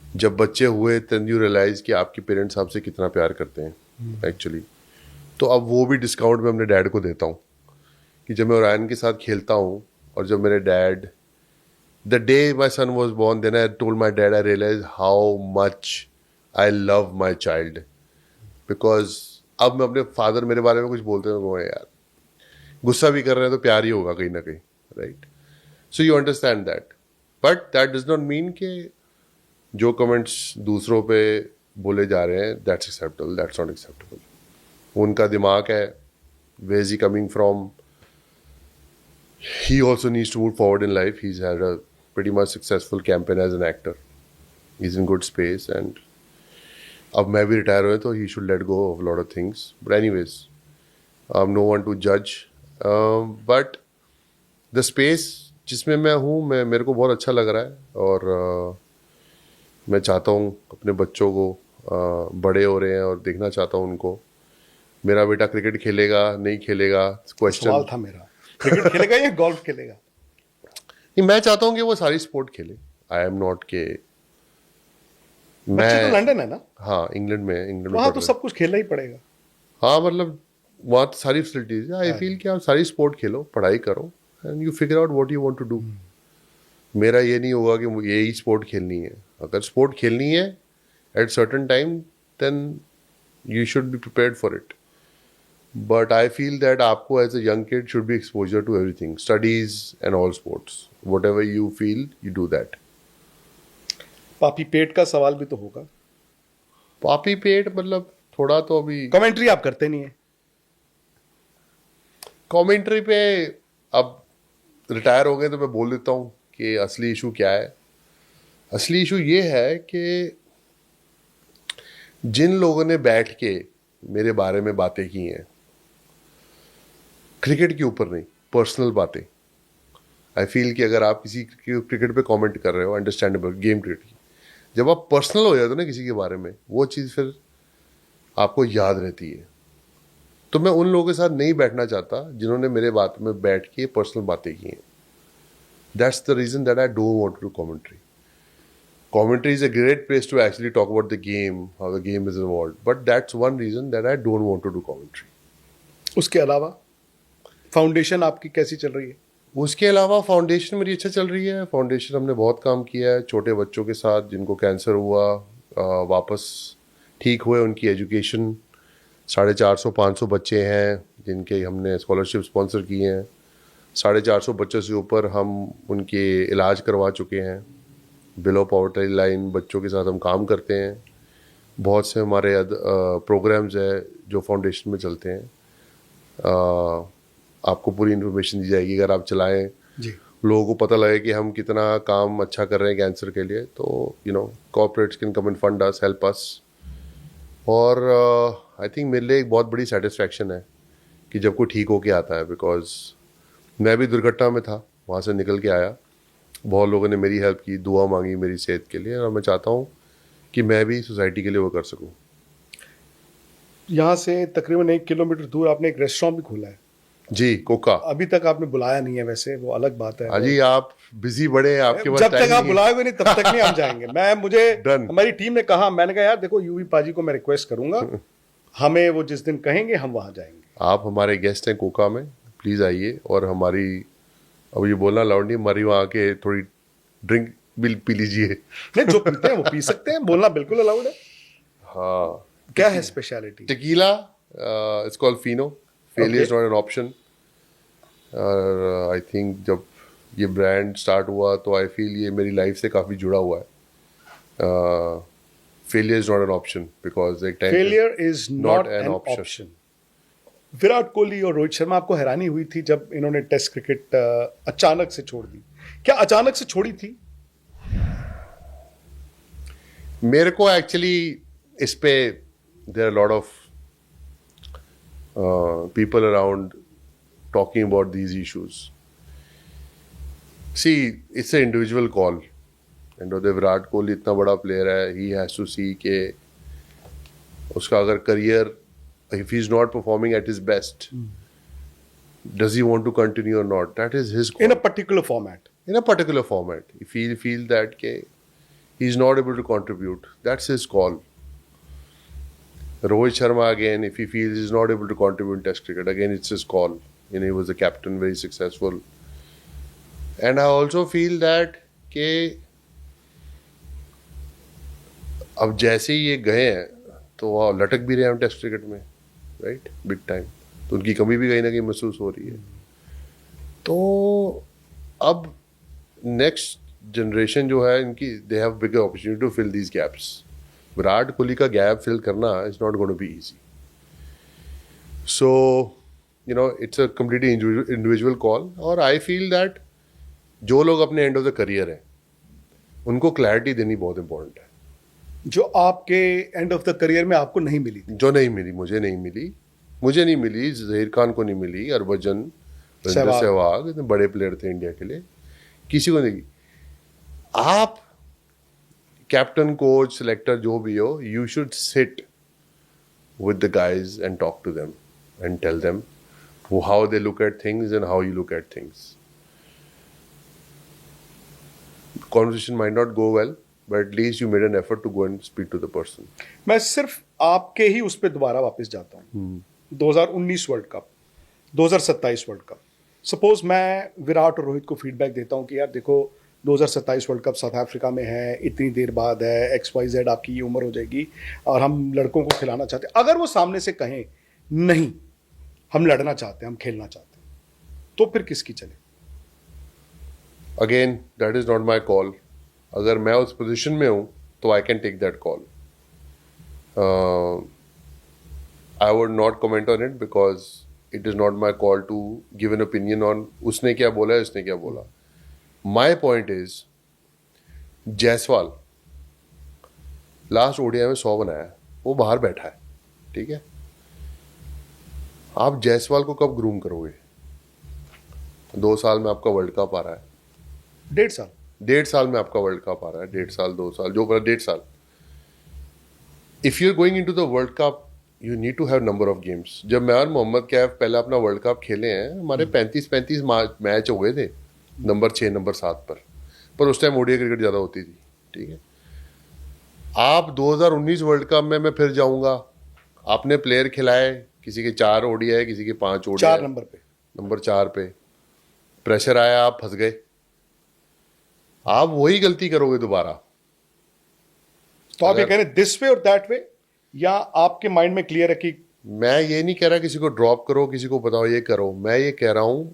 जब बच्चे हुए then you realize कि आपके पेरेंट्स आपसे कितना प्यार करते हैं एक्चुअली। तो अब वो भी डिस्काउंट मैं अपने डैड को देता हूँ कि जब मैं ओरायन के साथ खेलता हूँ और जब मेरे dad, the day my son was born, then I told my dad, I realise how much I love my child. Because अब मैं अपने फादर मेरे बारे में कुछ बोलते हैं वो यार गुस्सा भी कर रहे हैं तो प्यार ही होगा कहीं ना कहीं, right. So you understand that, but that does not mean कि जो कमेंट्स दूसरों पे बोले जा रहे हैं that's acceptable, that's not acceptable. उनका दिमाग है, where is he coming from? He also needs to move forward in life. He's had a pretty much successful campaign as an actor. He's in good space and अब मैं भी retire हुए तो he should let go of a lot of things. But anyways, I'm no one to judge. But the space जिसमें मैं हूँ, मेरे को बहुत अच्छा लग रहा है और मैं चाहता हूँ अपने बच्चों को बड़े हो रहे हैं और देखना चाहता हूँ उनको। मेरा बेटा क्रिकेट खेलेगा नहीं खेलेगा क्वेश्चन सवाल था मेरा, क्रिकेट खेलेगा या गोल्फ खेलेगा? नहीं, मैं चाहता हूँ कि वो सारी स्पोर्ट खेले। आई एम नॉट के बच्चे तो लंदन है ना? हाँ, इंग्लैंड में वहाँ तो सब कुछ खेलना ही पड़ेगा। हाँ, मतलब वहाँ तो सारी फैसिलिटीज है। आई फील कि आप सारी स्पोर्ट खेलो, पढ़ाई करो and you figure out what you want to do. मेरा ये नहीं होगा कि मुझे यही स्पोर्ट खेलनी है। अगर स्पोर्ट खेलनी है at certain time then you should be prepared for it. But I feel that आपको as a young kid should be exposure to everything, studies and all sports. Whatever you feel, you do that. पापी पेट का सवाल भी तो होगा। पापी पेट मतलब थोड़ा तो अभी कमेंट्री आप करते नहीं है। कमेंट्री पे अब रिटायर हो गए तो मैं बोल देता हूँ कि असली इशू क्या है। असली इशू ये है कि जिन लोगों ने बैठ के मेरे बारे में बातें की हैं, क्रिकेट के ऊपर नहीं, पर्सनल बातें, आई फील कि अगर आप किसी क्रिकेट पे कमेंट कर रहे हो, अंडरस्टैंडेबल गेम क्रिकेट की, जब आप पर्सनल हो जाते हो ना किसी के बारे में, वो चीज़ फिर आपको याद रहती है। तो मैं उन लोगों के साथ नहीं बैठना चाहता जिन्होंने मेरे बात में बैठ के पर्सनल बातें की हैं। That's the reason that I don't want to do commentary. Commentary is a great place to actually talk about the game, how the game is evolved. But that's one reason that I don't want to do commentary. उसके अलावा foundation आपकी कैसी चल रही है? उसके अलावा foundation मेरी अच्छा चल रही है। फाउंडेशन हमने बहुत काम किया है छोटे बच्चों के साथ जिनको कैंसर हुआ, वापस ठीक हुए, उनकी एजुकेशन, 450-500 बच्चे हैं जिनके हमने स्कॉलरशिप स्पॉन्सर किए हैं। 450 बच्चों से ऊपर हम उनके इलाज करवा चुके हैं। बिलो पॉवर्टी लाइन बच्चों के साथ हम काम करते हैं। बहुत से हमारे प्रोग्राम्स हैं जो फाउंडेशन में चलते हैं। आपको पूरी इन्फॉर्मेशन दी जाएगी अगर आप चलाएं, जी, लोगों को पता लगे कि हम कितना काम अच्छा कर रहे हैं कैंसर के लिए। तो corporates can come end fund us, help us. और आई थिंक मेरे लिए एक बहुत बड़ी सेटिस्फैक्शन है कि जब कोई ठीक होके आता है, बिकॉज मैं भी दुर्घटना में था, वहाँ से निकल के आया। बहुत लोगों ने मेरी हेल्प की, दुआ मांगी मेरी सेहत के लिए, और मैं चाहता हूँ कि मैं भी सोसाइटी के लिए वो कर सकूँ। यहाँ से तकरीबन 1 किलोमीटर दूर आपने एक रेस्टोरेंट भी खोला है। जी, कोका। अभी तक आपने बुलाया नहीं है, वैसे वो अलग बात है। अजी आप बिजी बड़े हैं, आपके पास जब तक टाइम आप नहीं है। बुलाओगे नहीं तब तक नहीं हम जाएंगे। मुझे Done. हमारी टीम ने कहा, मैंने कहा यार देखो यूवी पाजी को मैं रिक्वेस्ट करूंगा, हमें वो जिस दिन कहेंगे हम वहां जाएंगे। आप हमारे गेस्ट हैं कोका में, प्लीज आइए। और हमारी, अब ये बोलना अलाउड नहीं, हमारी वहाँ आके थोड़ी ड्रिंक भी पी लीजिए। नहीं, जो पीते हैं वो पी सकते हैं, बोलना बिल्कुल अलाउड है। हाँ, क्या है speciality? Tequila, it's called Fino. Failure is not an option. I think जब ये ब्रांड स्टार्ट हुआ तो आई फील ये मेरी लाइफ से काफ़ी जुड़ा हुआ है। Failure is not an option because एक time failure is not an option. Virat Kohli और रोहित शर्मा, आपको हैरानी हुई थी जब इन्होंने टेस्ट क्रिकेट अचानक से छोड़ दी? क्या अचानक से छोड़ी थी? मेरे को एक्चुअली इस पे there are lot of people around talking about these issues. See, it's a individual call. And Virat Kohli इतना बड़ा प्लेयर है, ही हैज टू सी के उसका अगर career, if he's not performing at his best, does he want to continue or not? That is his call. In a particular format. In a particular format. If he feel that he's not able to contribute, that's his call. Rohit Sharma again, if he feels he's not able to contribute in Test cricket, again it's his call. He was the captain, very successful. And I also feel that अब जैसे ही ये गए हैं तो वह लटक भी रहे हैं टेस्ट क्रिकेट में, राइट, बिग टाइम। तो उनकी कमी भी कहीं ना कहीं महसूस हो रही है। तो अब नेक्स्ट जनरेशन जो है इनकी, they have bigger opportunity to fill these gaps. Virat Kohli का गैप फिल करना is not going to be easy. So it's a completely individual call. और आई फील दैट जो लोग अपने एंड ऑफ द करियर हैं उनको क्लैरिटी देनी बहुत इंपॉर्टेंट है। जो आपके एंड ऑफ द करियर में आपको नहीं मिली थी? जो नहीं मिली, मुझे नहीं मिली, जहीर खान को नहीं मिली, हरभजन, सहवाग, इतने बड़े प्लेयर थे इंडिया के लिए, किसी को नहीं। आप कैप्टन, कोच, सिलेक्टर जो भी हो, you should sit with the guys and talk to them and tell them how they look at things and how you look at things. Conversation might not go well, but at least you made an effort to go and speak to the person. मैं सिर्फ आपके ही उस पर दोबारा वापस जाता हूँ। 2019 world cup, 2027 world cup. Suppose मैं विराट और रोहित को फीडबैक देता हूँ कि यार देखो 2027 वर्ल्ड कप साउथ अफ्रीका में है, इतनी देर बाद है, XYZ आपकी ये उम्र हो जाएगी और हम लड़कों को खिलाना चाहते हैं। अगर वो सामने से कहें नहीं, हम लड़ना चाहते हैं, हम खेलना चाहते हैं, तो फिर किसकी चले? Again, that is not my call. अगर मैं उस पोजीशन में हूं तो I can take that call. I would not comment on it because it is not my call to give an opinion on उसने क्या बोला है, उसने क्या बोला. My point is, Jaiswal last ODI में 100 बनाया है, वो बाहर बैठा है, ठीक है. आप जायसवाल को कब ग्रूम करोगे? 2 साल में आपका वर्ल्ड कप आ रहा है. 1.5 साल. 1.5 साल में आपका वर्ल्ड कप आ रहा है. 1.5 साल 2 साल जो 1.5 साल. If you are going into the world cup you need to have number of games. जब मैं और मोहम्मद कैफ पहले अपना वर्ल्ड कप खेले हैं, हमारे 35 मैच हो गए थे नंबर 6 नंबर 7 पर उस टाइम ओडीआई क्रिकेट ज़्यादा होती थी, ठीक है. आप 2019 वर्ल्ड कप में मैं फिर जाऊंगा, आपने प्लेयर खिलाए, किसी के 4 ओडीआई किसी के 5 ओडीआई, 4 नंबर पे, नंबर 4 पे प्रेशर आया, आप फंस गए. आप वही गलती करोगे दोबारा. तो आप ये कह रहे हैं दिस वे और दैट वे, या आपके माइंड में क्लियर है कि मैं ये नहीं कह रहा किसी को ड्रॉप करो, किसी को बताओ ये करो. मैं ये कह रहा हूं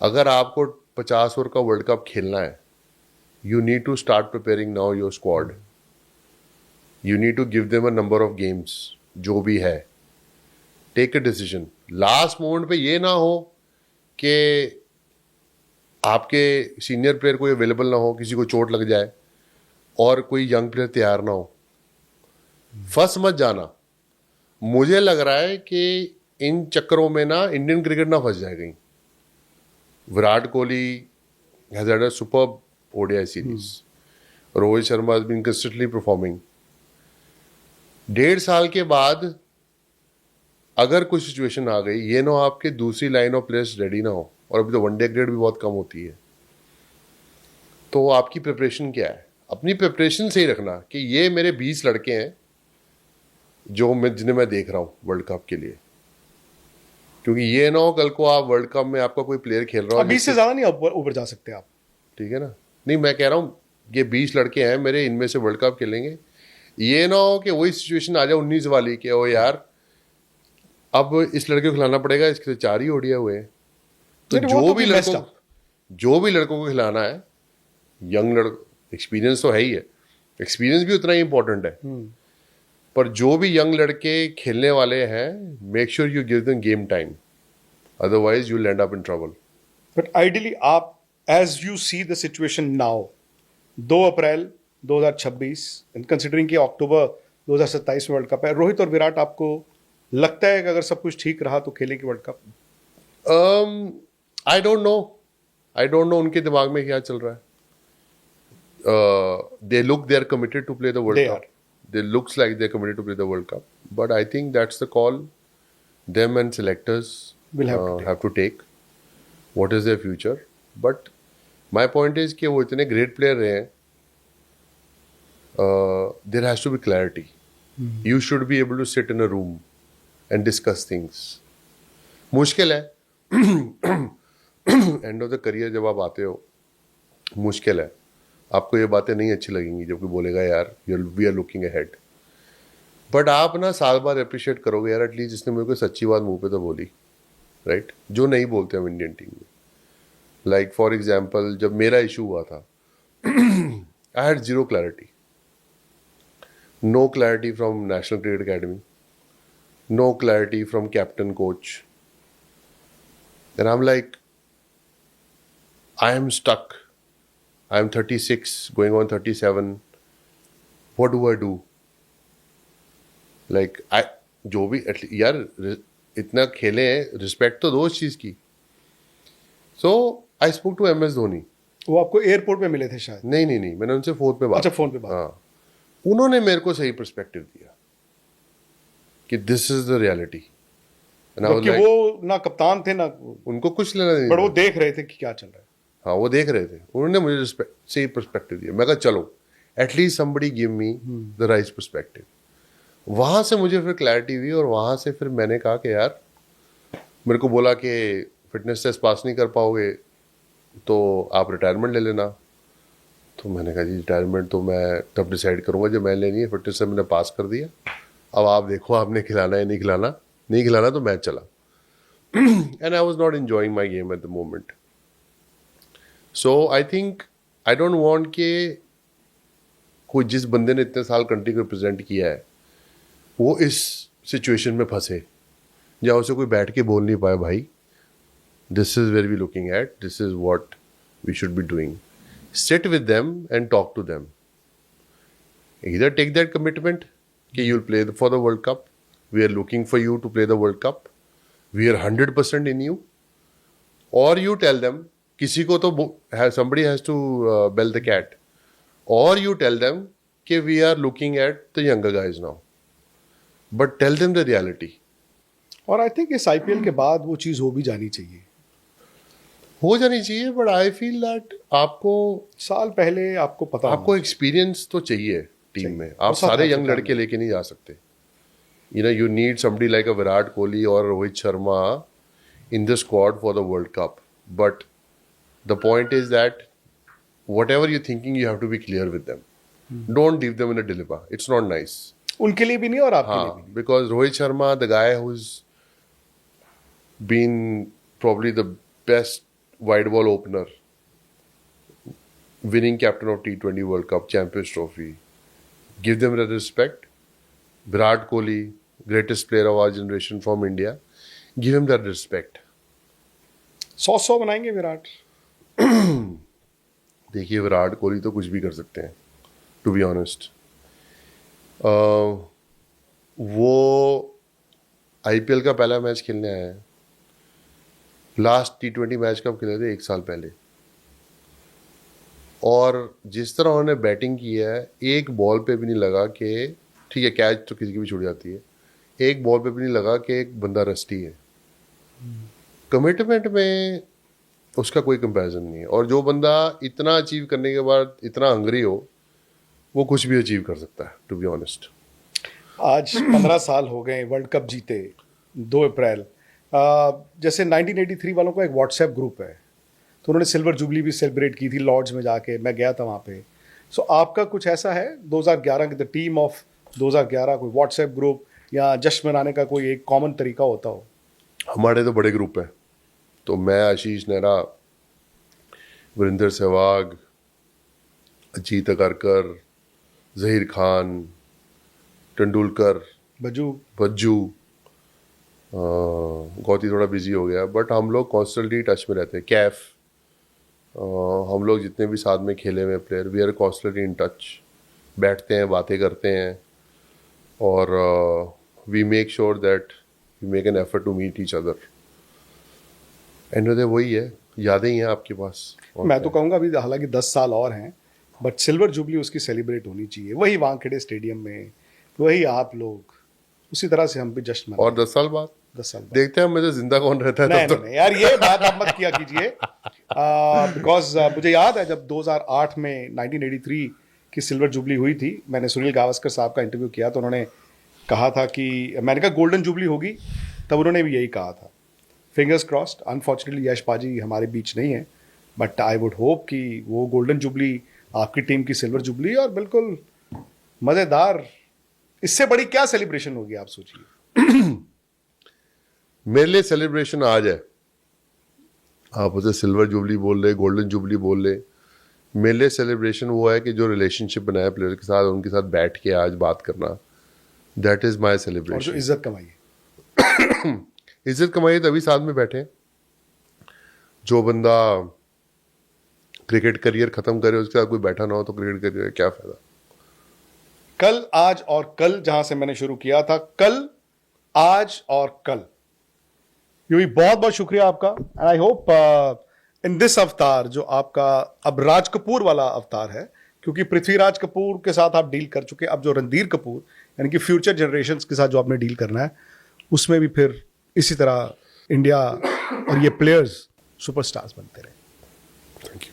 अगर आपको 50 ओवर का वर्ल्ड कप खेलना है, you need to start preparing now your squad. You need to give them a number of games, जो भी है. Take a decision. Last moment पे ये ना हो कि आपके सीनियर प्लेयर कोई अवेलेबल ना हो, किसी को चोट लग जाए और कोई यंग प्लेयर तैयार ना हो. फंस मत जाना. मुझे लग रहा है कि इन चक्करों में ना इंडियन क्रिकेट ना फंस जाए कहीं. Virat Kohli has had a superb ODI series. Rohit Sharma has been consistently performing. 1.5 साल के बाद अगर कोई सिचुएशन आ गई, ये ना हो आपके दूसरी लाइन ऑफ प्लेयर्स रेडी ना हो, और अभी तो वनडे क्रिकेट भी बहुत कम होती है, तो आपकी प्रिपरेशन क्या है? अपनी प्रिपरेशन से ही रखना कि ये मेरे 20 लड़के हैं जिन्हें मैं देख रहा हूँ वर्ल्ड कप के लिए. क्योंकि ये ना हो कल को आप वर्ल्ड कप में आपका कोई प्लेयर खेल रहा हो, 20 से ज्यादा नहीं ऊपर जा सकते आप. ठीक है ना. नहीं, मैं कह रहा हूँ ये 20 लड़के हैं मेरे, इनमें से वर्ल्ड कप खेलेंगे. ये ना हो कि वही सिचुएशन आ जाए 19 वाली कि ओ यार अब इस लड़के को खिलाना पड़ेगा, इसके 4 ही ओडीआई हुए हैं. तो नहीं, वो तो जो भी लड़कों को खिलाना है, यंग लड़कों, एक्सपीरियंस तो है ही है, एक्सपीरियंस भी उतना ही इंपॉर्टेंट है. पर जो भी यंग लड़के खेलने वाले हैं, make sure you give them game time, otherwise you will end up in trouble. But ideally आप, as you see the situation now, 2 April 2026, considering कि अक्टूबर 2027 में वर्ल्ड कप है, रोहित और विराट आपको लगता है कि अगर सब कुछ ठीक रहा तो खेलेगी world cup? I don't know उनके दिमाग में क्या चल रहा है. They are committed to play the world cup. They looks like they're committed to play the World Cup, but I think that's the call them and selectors will have to take. What is their future? But my point is कि वो इतने great player रहे हैं, there has to be clarity. You should be able to sit in a room and discuss things. मुश्किल है. End of the career जब आप आते हो, मुश्किल है. आपको ये बातें नहीं अच्छी लगेंगी जब कोई बोलेगा यार we are looking ahead. But आप ना साल बाद अप्रिशिएट करोगे यार एटलीस्ट जिसने मेरे को सच्ची बात मुंह पे तो बोली, राइट? जो नहीं बोलते हम इंडियन टीम में. लाइक फॉर एग्जांपल जब मेरा इशू हुआ था, I had zero clarity. No clarity from national cricket academy, no clarity from captain coach. And I am like I am stuck. I am 36, going on 37. What do I do? Like, जो भी यार इतना खेले हैं, respect तो दो उस चीज़ की. So, I spoke to MS Dhoni. वो आपको एयरपोर्ट पे मिले थे शायद? नहीं, मैंने उनसे फोन पे बात. अच्छा, फोन पे बात. हाँ, उन्होंने मेरे को सही पर्सपेक्टिव दिया कि दिस इज द रियलिटी. वो ना कप्तान थे ना उनको कुछ लेना नहीं, बट वो देख रहे थे कि क्या चल रहा है. हाँ, वो देख रहे थे. उन्होंने मुझे सही पर्सपेक्टिव दिया. मैं कहा चलो at least somebody give me the right perspective. वहाँ से मुझे फिर क्लैरिटी हुई और वहाँ से फिर मैंने कहा कि यार, मेरे को बोला कि फिटनेस टेस्ट पास नहीं कर पाओगे तो आप रिटायरमेंट ले लेना. तो मैंने कहा जी रिटायरमेंट तो मैं तब डिसाइड करूँगा जब मैं लेनी है. फिटनेस से मैंने पास कर दिया, अब आप देखो आपने खिलाना है नहीं खिलाना. नहीं खिलाना तो मैं चला. And I was not enjoying my game at the moment. So I think I don't want कि कोई जिस बंदे ने इतने साल कंट्री को रिप्रेजेंट किया है वो इस सिचुएशन में फंसे जहाँ उसे कोई बैठ के बोल नहीं पाए, भाई this is where we looking at, this is what we should be doing. Sit with them and talk to them. Either take that commitment कि you'll play for the World Cup. We are looking for you to play the World Cup. We are 100% in you. Or you tell them, किसी को तो somebody has to bell the cat. Or you tell them कि we are looking at the younger guys now. But tell them the reality. और I think इस IPL के बाद वो चीज़ हो भी जानी चाहिए, हो जानी चाहिए. बट आई फील दैट आपको साल पहले आपको पता आपको एक्सपीरियंस तो चाहिए टीम में. आप सारे यंग लड़के लेके नहीं जा सकते. You need somebody like a Virat Kohli और Rohit Sharma in the squad for the world cup. But the point is that whatever you thinking you have to be clear with them. Don't leave them in a dilemma. It's not nice. उनके लिए भी नहीं और आपके लिए भी. Because Rohit Sharma, the guy who's been probably the best wide ball opener, winning captain of T20 World Cup, Champions Trophy. Give them the respect. Virat Kohli, greatest player of our generation from India. Give him that respect. 100 बनाएंगे विराट. देखिए विराट कोहली तो कुछ भी कर सकते हैं, to be honest. वो IPL का पहला मैच खेलने आया है. लास्ट T20 मैच कब खेले थे? 1 साल पहले. और जिस तरह उन्होंने बैटिंग की है, एक बॉल पे भी नहीं लगा कि, ठीक है कैच तो किसी की भी छूट जाती है, एक बॉल पे भी नहीं लगा कि एक बंदा रस्टी है. कमिटमेंट में उसका कोई कंपैरिजन नहीं है. और जो बंदा इतना अचीव करने के बाद इतना हंगरी हो, वो कुछ भी अचीव कर सकता है, टू बी ऑनेस्ट. आज 15 साल हो गए वर्ल्ड कप जीते. 2 अप्रैल जैसे 1983 वालों का एक व्हाट्सएप ग्रुप है, तो उन्होंने सिल्वर जुबली भी सेलिब्रेट की थी लॉर्ड्स में जाके. मैं गया था वहाँ पे. सो आपका कुछ ऐसा है 2011 की, द टीम ऑफ 2011, कोई व्हाट्सएप ग्रुप या जश्न मनाने का कोई एक कॉमन तरीका होता हो? हमारे तो बड़े ग्रुप हैं. तो मैं, आशीष नेहरा, वीरेंद्र सहवाग, अजीत अगरकर, जहीर खान, तेंदुलकर, भज्जू, गौती थोड़ा बिजी हो गया, बट हम लोग कॉन्स्टेंटली टच में रहते हैं. कैफ, हम लोग जितने भी साथ में खेले हुए player, we are constantly in touch. बैठते हैं, बातें करते हैं, और we make sure that we make an effort to meet each other. And वही है, यादें ही हैं आपके पास. मैं तो कहूँगा अभी हालांकि 10 साल और हैं, बट सिल्वर जुबली उसकी सेलिब्रेट होनी चाहिए. वही वानखेड़े स्टेडियम में, वही आप लोग, उसी तरह से हम भी जश्न मनाएं. और 10 साल बाद देखते हैं हम में से जिंदा कौन रहता है. नहीं यार, ये बात आप मत किया कीजिए. बिकॉज मुझे याद है जब 2008 में 1983 की सिल्वर जुबली हुई थी, मैंने सुनील गावस्कर साहब का इंटरव्यू किया, तो उन्होंने कहा था कि, मैंने कहा गोल्डन जुबली होगी, तब उन्होंने भी यही कहा था. Fingers crossed. अनफॉर्चुनेटली यश पाजी हमारे बीच नहीं है, बट आई वुड होप कि वो गोल्डन जुबली आपकी टीम की सिल्वर जुबली, और बिल्कुल मज़ेदार. इससे बड़ी क्या सेलिब्रेशन होगी आप सोचिए. मेरे लिए सेलिब्रेशन आज है. आप उसे सिल्वर जुबली बोल रहे, गोल्डन जुबली बोल रहे, मेरे लिए सेलिब्रेशन वो है कि जो रिलेशनशिप बनाया प्लेयर के साथ, उनके साथ बैठ के आज बात करना, दैट इज माई सेलिब्रेशन. और जो इज्जत कमाई इज्जत कमाई तभी साथ में बैठे. जो बंदा क्रिकेट करियर खत्म करे, उसके साथ कोई बैठा ना हो, तो क्रिकेट करियर का क्या फायदा. कल, आज और कल, जहां से मैंने शुरू किया था, कल, आज और कल. यूं ही बहुत बहुत शुक्रिया आपका. And I hope in this अवतार, जो आपका अब राज कपूर वाला अवतार है, क्योंकि पृथ्वीराज कपूर के साथ आप डील कर चुके, अब जो रणधीर कपूर यानी कि फ्यूचर जनरेशंस के साथ जो आपने डील करना है, उसमें भी फिर इसी तरह इंडिया और ये प्लेयर्स सुपरस्टार्स बनते रहे. Thank you.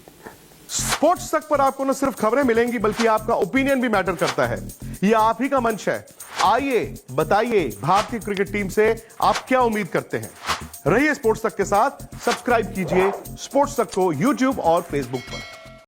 स्पोर्ट्स तक पर आपको न सिर्फ खबरें मिलेंगी, बल्कि आपका ओपिनियन भी मैटर करता है. ये आप ही का मंच है. आइए, बताइए भारतीय क्रिकेट टीम से आप क्या उम्मीद करते हैं. रहिए स्पोर्ट्स तक के साथ. सब्सक्राइब कीजिए स्पोर्ट्स तक को YouTube और Facebook पर.